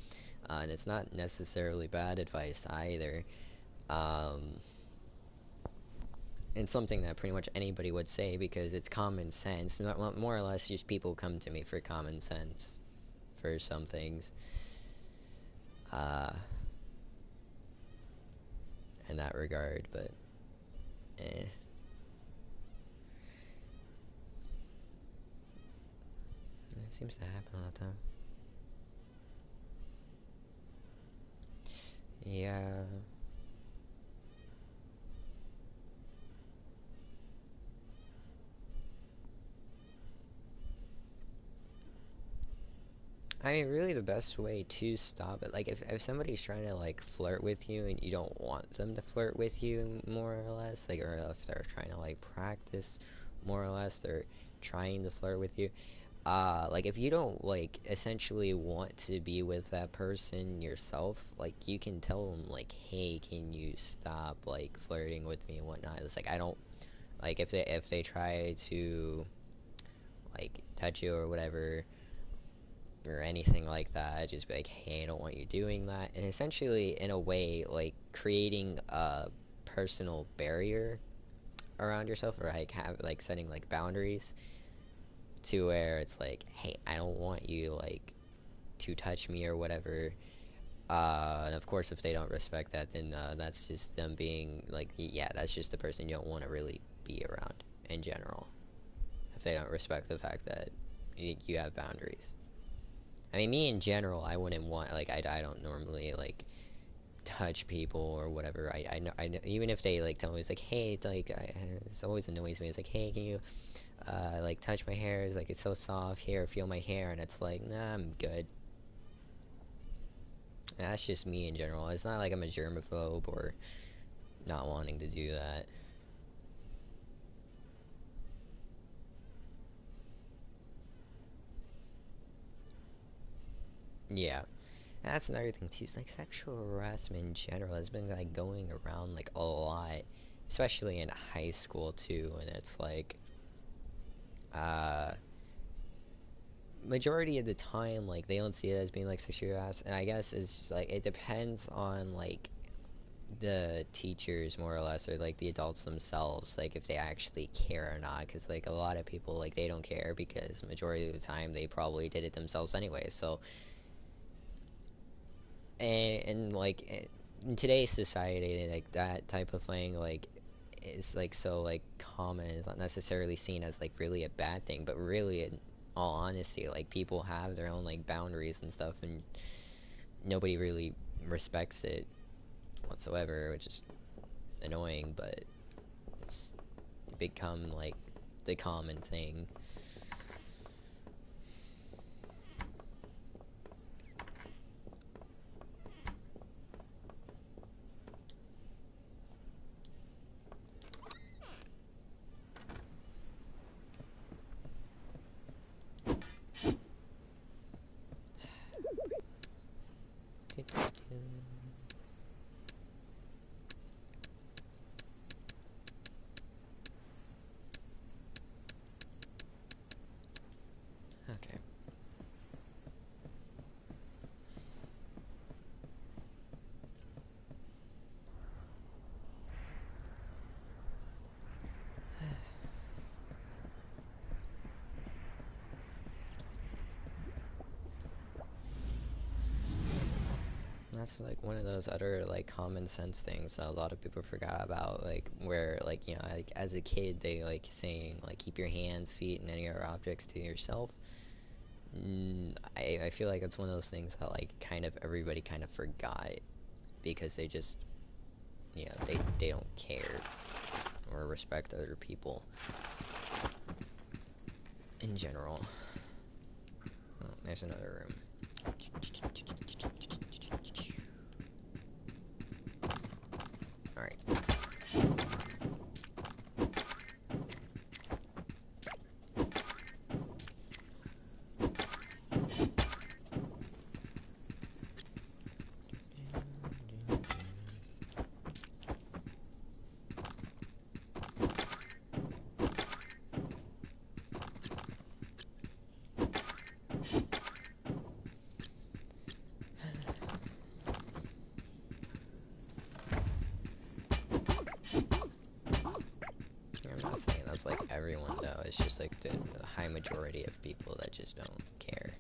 and it's not necessarily bad advice either. It's something that pretty much anybody would say because it's common sense. More or less, just people come to me for common sense for some things. In that regard, but eh. It seems to happen all the time. Yeah. I mean, really the best way to stop it, like, if somebody's trying to, like, flirt with you and you don't want them to flirt with you, more or less, like, or if they're trying to, like, practice, more or less, they're trying to flirt with you, like, if you don't, like, essentially want to be with that person yourself, like, you can tell them, like, hey, can you stop, like, flirting with me and whatnot. It's like, I don't, like, if they try to, like, touch you or whatever, or anything like that, just be like, hey, I don't want you doing that, and essentially, in a way, like, creating a personal barrier around yourself, or like like setting like boundaries to where it's like, hey, I don't want you like to touch me or whatever. And of course, if they don't respect that, then that's just them being like, yeah, that's just the person you don't want to really be around in general. if they don't respect the fact that you have boundaries. I mean, me in general, I wouldn't want, like, I don't normally, like, touch people or whatever. I know, even if they, like, tell me, it's like, hey, it's like, it's always annoys me. It's like, hey, can you, like, touch my hair? It's like, it's so soft. Here, feel my hair. And it's like, nah, I'm good. And that's just me in general. It's not like I'm a germaphobe or not wanting to do that. Yeah. And that's another thing too. It's like sexual harassment in general has been like going around like a lot, especially in high school too. And it's like, uh, majority of the time, like they don't see it as being like sexual harassment. And I guess it's just, like it depends on like the teachers more or less, or like the adults themselves, like if they actually care or not. Because like a lot of people, like they don't care because majority of the time they probably did it themselves anyway. So and like in today's society, like that type of thing like is like so like common. It's not necessarily seen as like really a bad thing, but really in all honesty, like people have their own like boundaries and stuff, and nobody really respects it whatsoever, which is annoying, but it's become like the common thing. Okay. That's like one of those other like common sense things that a lot of people forgot about, like where like you know like as a kid they like saying like keep your hands, feet, and any other objects to yourself. I feel like it's one of those things that like kind of everybody kind of forgot because they just you know they don't care or respect other people in general. Oh, there's another room. Alright. I'm not saying that's like everyone though, it's just like the high majority of people that just don't care.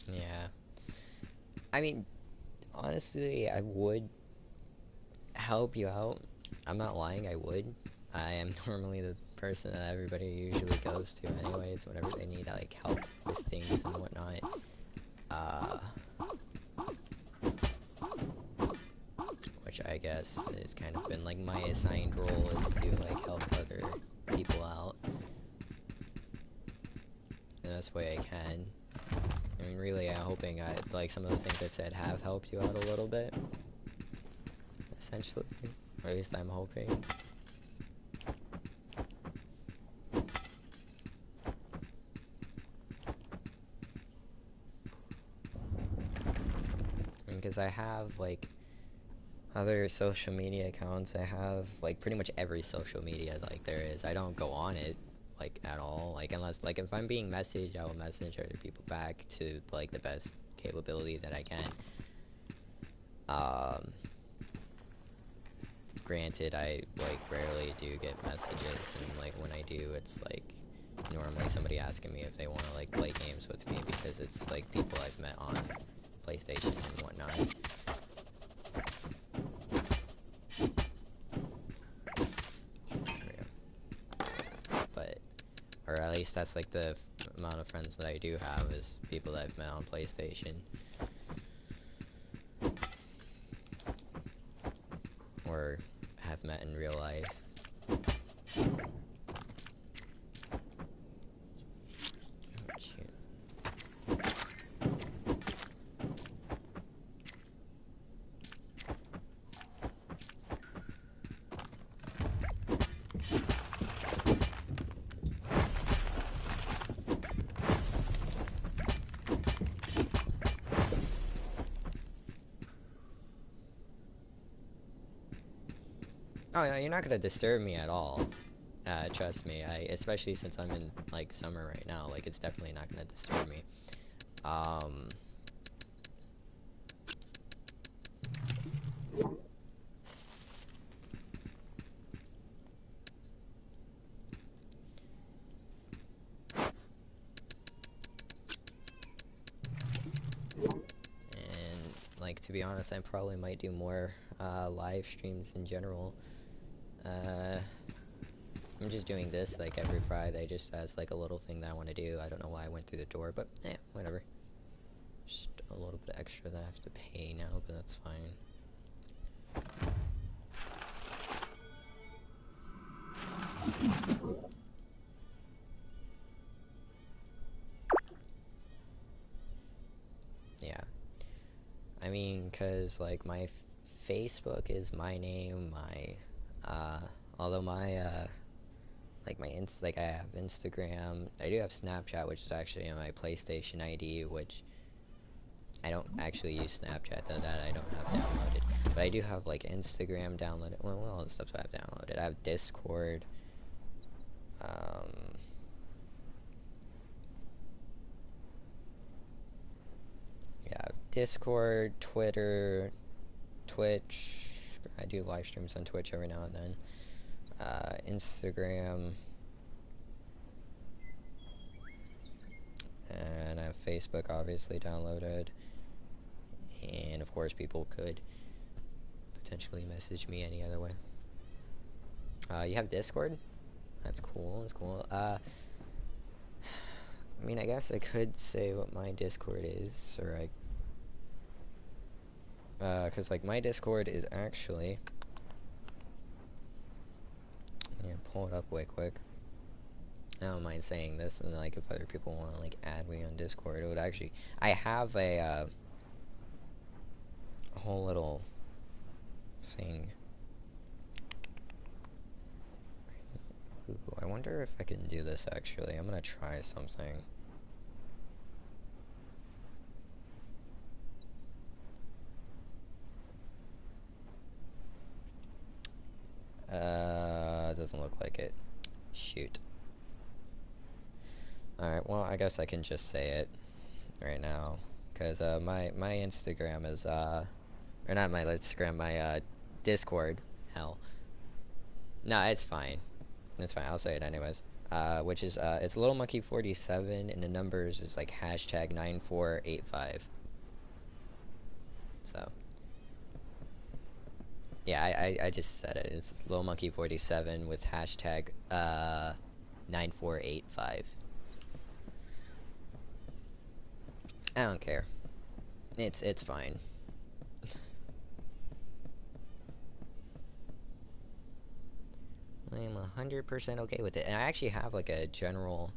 Yeah. I mean, honestly, I would help you out. I'm not lying, I would. I am normally the person that everybody usually goes to anyways whenever they need like help with things and whatnot. much, I guess, it's kind of been like my assigned role is to like help other people out in the best way I can. I mean, really, I'm hoping like some of the things I've said have helped you out a little bit, essentially, or at least I'm hoping. Because I have like other social media accounts. I have like pretty much every social media like there is. I don't go on it like at all, like unless like if I'm being messaged, I will message other people back to like the best capability that I can. Granted, I like rarely do get messages, and like when I do, it's like normally somebody asking me if they want to like play games with me, because it's like people I've met on PlayStation and whatnot. But, or at least that's like the amount of friends that I do have, is people that I've met on PlayStation. Or have met in real life. Oh, shoot. Oh yeah, you're not gonna disturb me at all. Trust me. Especially since I'm in like summer right now, like it's definitely not gonna disturb me. And like to be honest, I probably might do more live streams in general. I'm just doing this like every Friday just as like a little thing that I want to do. I don't know why I went through the door, but whatever. Just a little bit extra that I have to pay now, but that's fine. Yeah. I mean, cause like my Facebook is my name, although my, like I have Instagram, I do have Snapchat, which is actually on my PlayStation ID, which I don't actually use Snapchat, though that I don't have downloaded. But I do have like Instagram downloaded. Well, what all the stuff I have downloaded? I have Discord. Yeah, Discord, Twitter, Twitch. I do live streams on Twitch every now and then. Instagram. And I have Facebook obviously downloaded. And of course people could potentially message me any other way. You have Discord? That's cool, that's cool. I mean, I guess I could say what my Discord is, or cause like my Discord is actually, pull it up way quick. I don't mind saying this, and like if other people want to like add me on Discord, it would actually, I have a whole little thing. Ooh, I wonder if I can do this actually. I'm gonna try something. Doesn't look like it. Shoot. Alright, well, I guess I can just say it right now. Because, my Instagram is, or not my Instagram, my, Discord. Hell. No, it's fine. It's fine, I'll say it anyways. Which is, it's LittleMonkey47, and the numbers is, like, hashtag 9485. So. Yeah, I just said it. It's LittleMonkey47 with hashtag, 9485. I don't care. It's fine. I am 100% okay with it. And I actually have like a general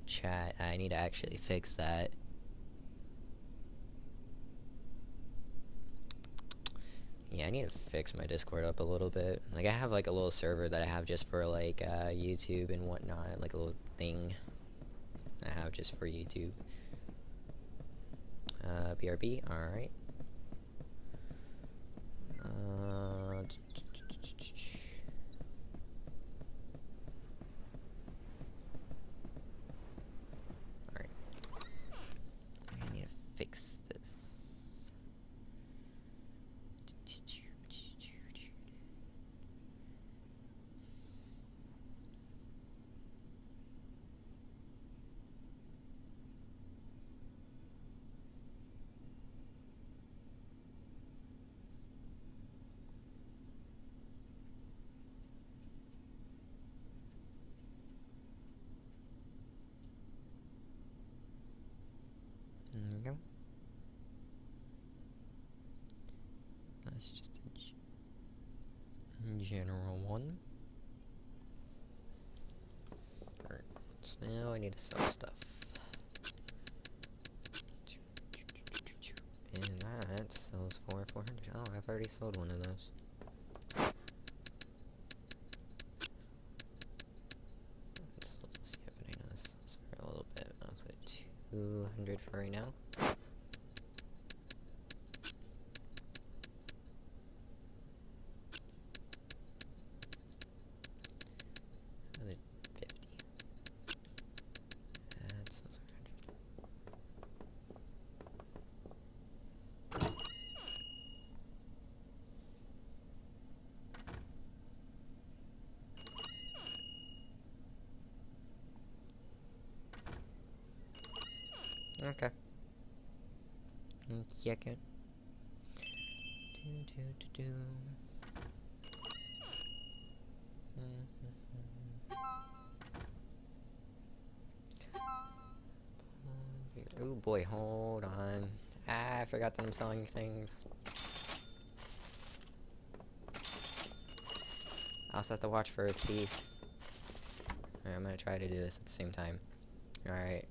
chat. I need to actually fix that. Yeah, I need to fix my Discord up a little bit. Like, I have like a little server that I have just for like YouTube and whatnot, like a little thing I have just for YouTube. BRB, alright. Alright. I need to fix this. There we go. That's just a general one. Alright, so now I need to sell stuff. And that sells for 400. Oh, I've already sold one of those. Let's see if I know this sells for a little bit. I'll put 200 for right now. Another 50. That sells for 100. Okay. Second. Oh boy, hold on. Ah, I forgot that I'm selling things. I also have to watch for a thief. Alright, I'm gonna try to do this at the same time. Alright.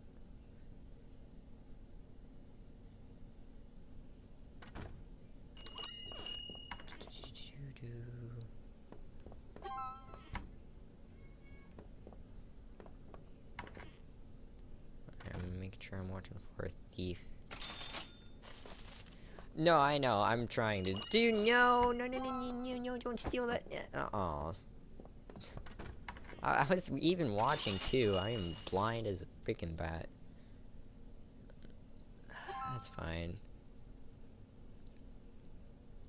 I'm making sure I'm watching for a thief. No, I know, I'm trying to. Dude, no, don't steal that. Aw. I was even watching too. I am blind as a freaking bat. That's fine.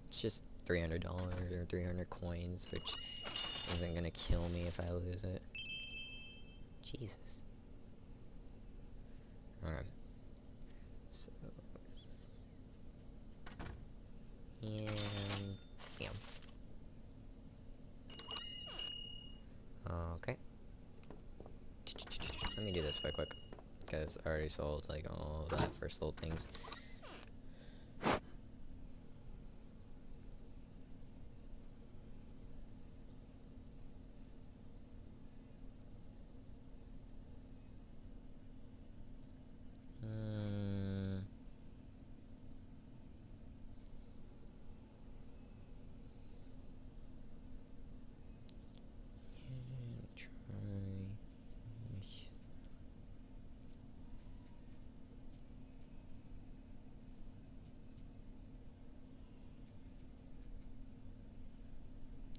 It's just $300 or 300 coins, which isn't gonna kill me if I lose it. Jesus. Alright. So. And. Bam. Okay. Let me do this quick. Because I already sold, like, all that for sold things.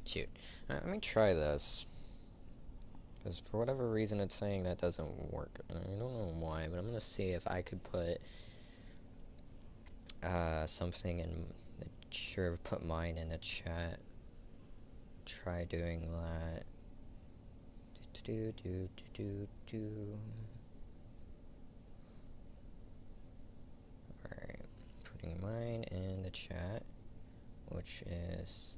Shoot. Let me try this. Because for whatever reason it's saying that doesn't work. And I don't know why, but I'm gonna see if I could put something in the sure put mine in the chat. Try doing that. Alright. Putting mine in the chat, which is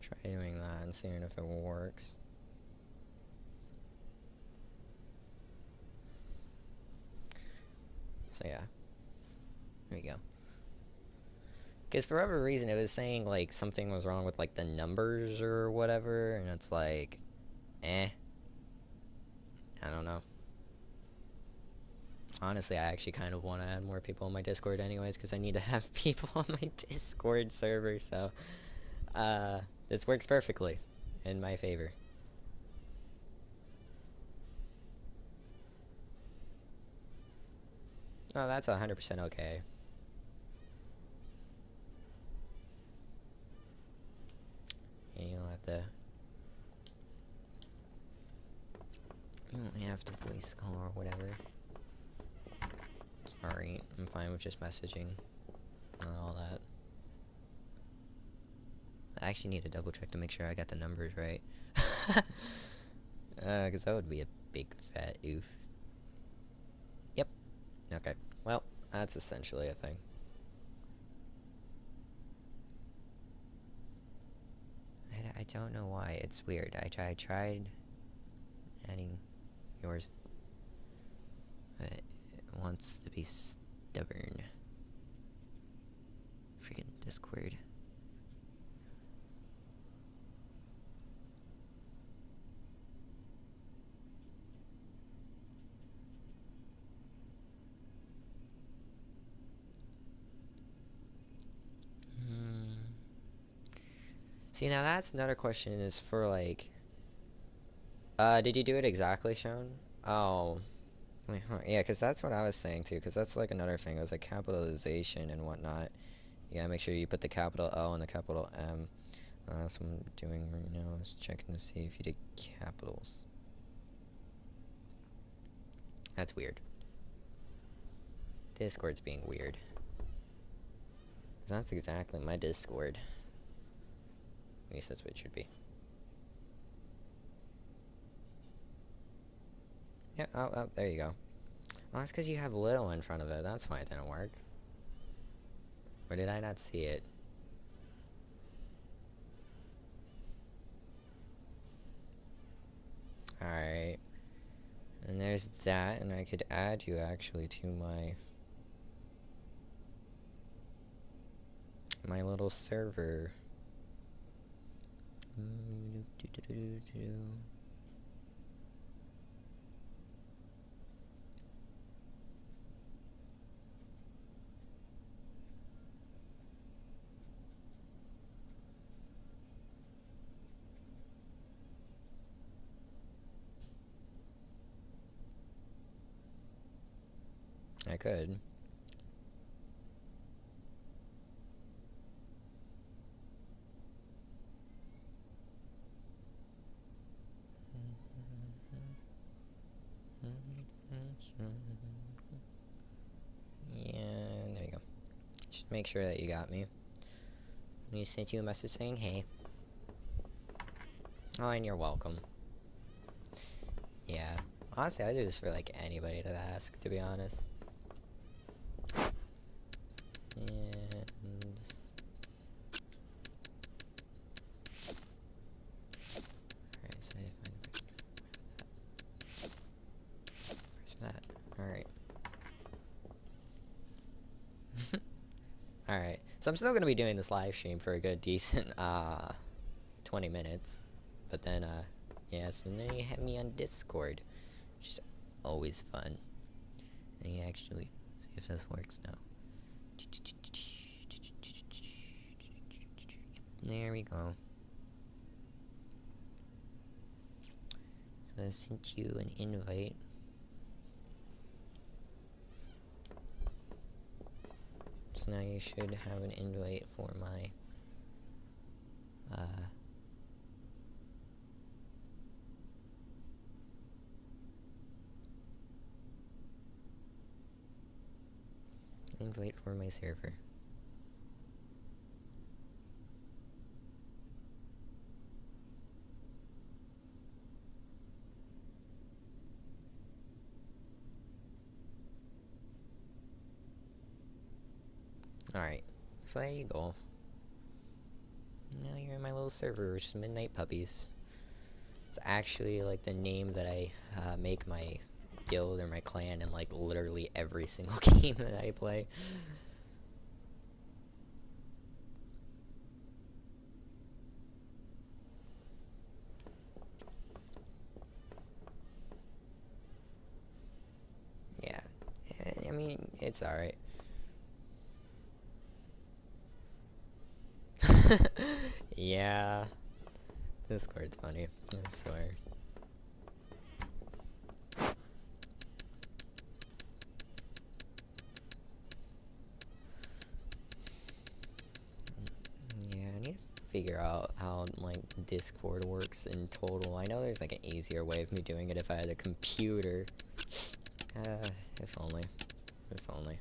Try doing that and seeing if it works. So yeah, there you go. Because for whatever reason, it was saying like something was wrong with like the numbers or whatever, and it's like, I don't know. Honestly, I actually kind of want to add more people on my Discord anyways, because I need to have people on my Discord server, so, this works perfectly in my favor. Oh, that's 100% okay. And you'll have to... You don't have to voice call or whatever. Sorry, I'm fine with just messaging and all that. I actually need to double check to make sure I got the numbers right. Because that would be a big fat oof. Yep. Okay. Well, that's essentially a thing. I don't know why. It's weird. I tried adding yours, but it wants to be stubborn. Freaking Discord. See, now that's another question is for like... did you do it exactly, Sean? Oh. Wait, huh. Yeah, because that's what I was saying too, because that's like another thing. It was like capitalization and whatnot. You gotta make sure you put the capital L and the capital M. That's what I'm doing right now. I was checking to see if you did capitals. That's weird. Discord's being weird. That's exactly my Discord. At least that's what it should be. Yeah, oh, there you go. Oh, that's because you have little in front of it. That's why it didn't work. Or did I not see it? Alright. And there's that, and I could add you actually to my little server. I could. Yeah, there you go. Just make sure that you got me. Let me send you a message saying hey. Oh, and you're welcome. Yeah. Honestly, I do this for like anybody to ask, to be honest. And... Alright, so I find where's that? Alright. Alright. So I'm still gonna be doing this live stream for a good decent 20 minutes. But then yeah, so then you have me on Discord, which is always fun. And you actually see if this works now. There we go. So I sent you an invite. So now you should have an invite for my invite for my server. Alright, so there you go. Now you're in my little server, which is Midnight Puppies. It's actually like the name that I make my guild or my clan in like literally every single game that I play. Yeah, I mean, it's alright. Yeah, Discord's funny, I swear. Yeah, I need to figure out how, like, Discord works in total. I know there's, like, an easier way of me doing it if I had a computer. If only. If only.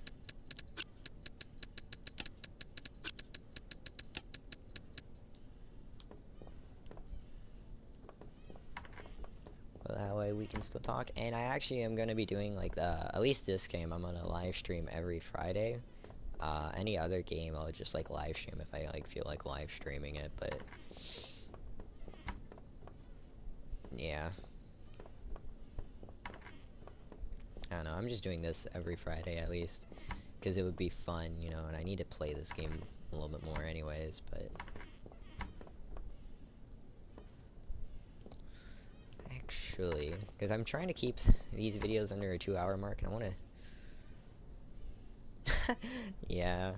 Well, that way we can still talk. And I actually am going to be doing, like, at least this game, I'm going to live stream every Friday. Any other game, I'll just, like, live stream if I, like, feel like live streaming it, but... Yeah. I don't know, I'm just doing this every Friday at least. Because it would be fun, you know, and I need to play this game a little bit more anyways, but... Actually, because I'm trying to keep these videos under a 2-hour mark, and I want to... Yeah.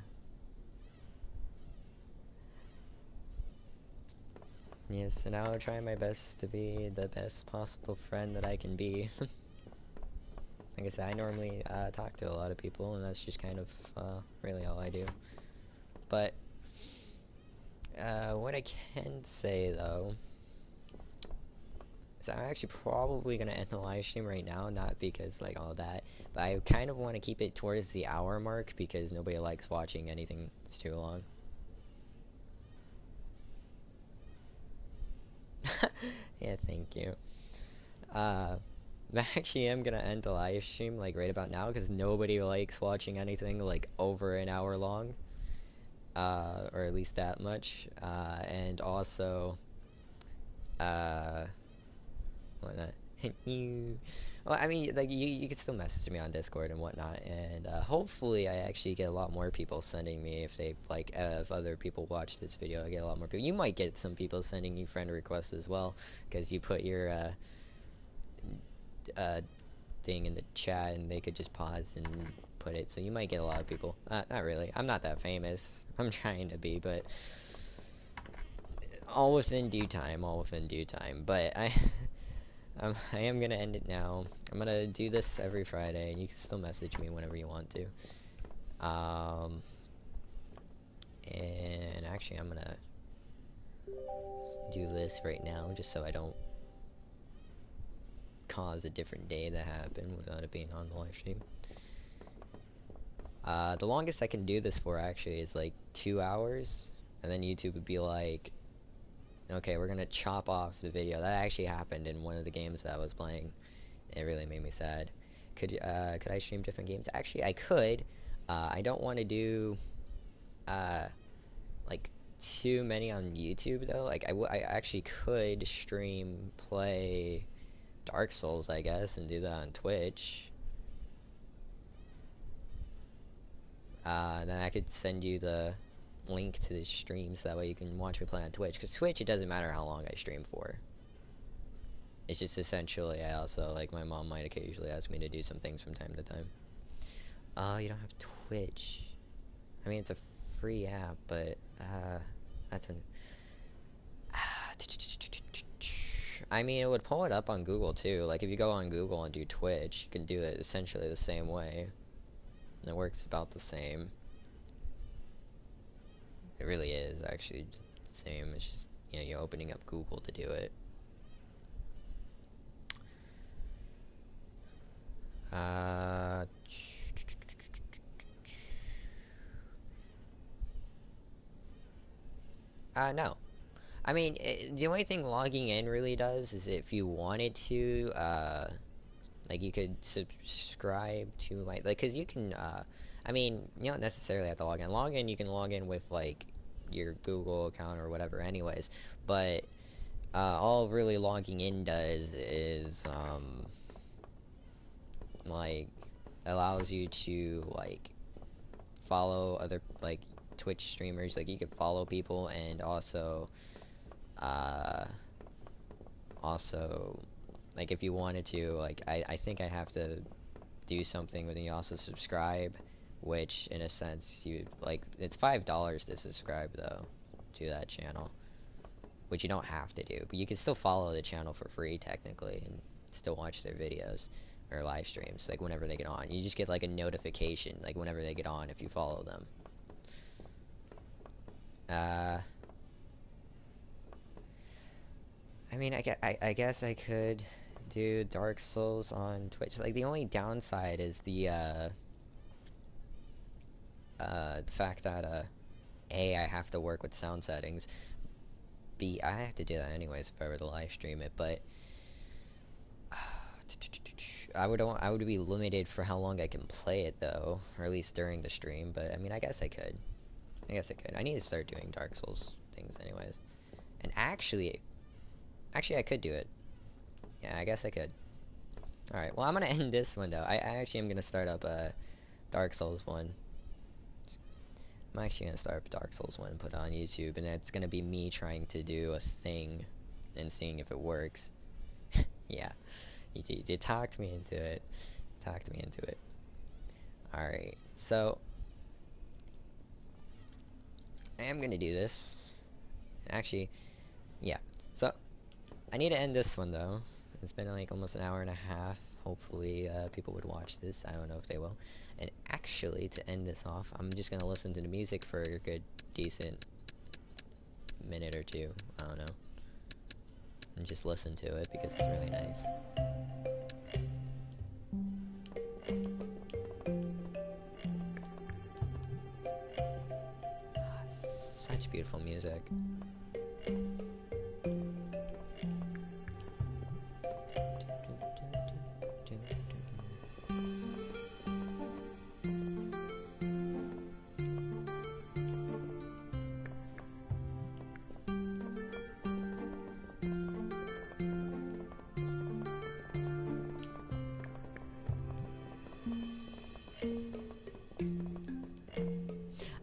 Yes, and I'll try my best to be the best possible friend that I can be. Like I said, I normally talk to a lot of people, and that's just kind of really all I do. But what I can say though is I'm actually probably gonna end the live stream right now, not because like all that, but I kind of want to keep it towards the hour mark because nobody likes watching anything that's too long. Yeah, thank you. I actually am gonna end the live stream like right about now because nobody likes watching anything like over an hour long, or at least that much. And also, whatnot. you, well, I mean, like you can still message me on Discord and whatnot, and hopefully I actually get a lot more people sending me if they like if other people watch this video. I get a lot more people. You might get some people sending you friend requests as well because you put your uh thing in the chat and they could just pause and put it, so you might get a lot of people. Not really, I'm not that famous. I'm trying to be, but all within due time, all within due time. But I am gonna end it now. I'm gonna do this every Friday, and you can still message me whenever you want to. And actually I'm gonna do this right now just so I don't cause a different day to happen without it being on the live stream. The longest I can do this for actually is like 2 hours, and then YouTube would be like, okay, we're gonna chop off the video. That actually happened in one of the games that I was playing. It really made me sad. Could I stream different games? Actually, I could. I don't want to do like too many on YouTube though. Like I actually could play Dark Souls, I guess, and do that on Twitch. Then I could send you the link to the stream so that way you can watch me play on Twitch. Because Twitch, it doesn't matter how long I stream for. It's just essentially, I also, like, my mom might occasionally ask me to do some things from time to time. You don't have Twitch. I mean, it's a free app, but, that's an... I mean, it would pull it up on Google, too. Like, if you go on Google and do Twitch, you can do it essentially the same way. And it works about the same. It really is, actually, the same. It's just, you know, you're opening up Google to do it. No. I mean, the only thing logging in really does is if you wanted to, like, you could subscribe to my, like, because you can, I mean, you don't necessarily have to log in. Log in, you can log in with, like, your Google account or whatever anyways. But all really logging in does is like allows you to like follow other like Twitch streamers. Like you could follow people, and uh also like if you wanted to, like I think I have to do something when you also subscribe, which in a sense you like it's $5 to subscribe though to that channel, which you don't have to do, but you can still follow the channel for free technically and still watch their videos or live streams like whenever they get on. You just get like a notification like whenever they get on if you follow them. uh I mean, I guess I could do Dark Souls on Twitch. Like the only downside is the fact that A, I have to work with sound settings. B, I have to do that anyways if I were to live stream it, but I would be limited for how long I can play it though, or at least during the stream. But I mean, I guess I could. I guess I could. I need to start doing Dark Souls things anyways. And actually, I could do it. Yeah, I guess I could. All right. Well, I'm gonna end this one though. I actually am gonna start up a Dark Souls one. I'm actually gonna start up Dark Souls one and put it on YouTube, and it's gonna be me trying to do a thing and seeing if it works. Yeah, you talked me into it. Talked me into it. Alright, so I am gonna do this. Actually, yeah. So I need to end this one though. It's been like almost an hour and a half. Hopefully, people would watch this. I don't know if they will. And actually, to end this off, I'm just gonna listen to the music for a good, decent minute or two. I don't know. And just listen to it because it's really nice. Such beautiful music.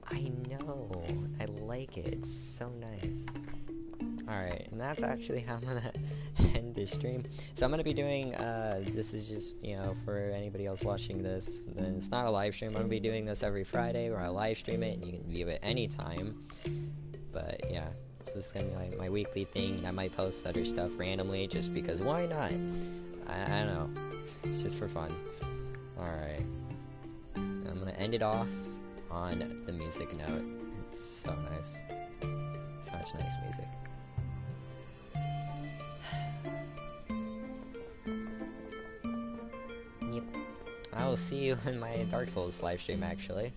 I know. I like it. It's so nice. Alright, and that's actually how I'm gonna end this stream. So I'm gonna be doing, this is just, you know, for anybody else watching this, then it's not a live stream. I'm gonna be doing this every Friday where I live stream it, and you can view it anytime. But, yeah. So this is gonna be like my weekly thing. I might post other stuff randomly, just because why not? I don't know. It's just for fun. Alright. I'm gonna end it off on the music note. It's so nice. Such nice music. Yep. I will see you in my Dark Souls live stream actually.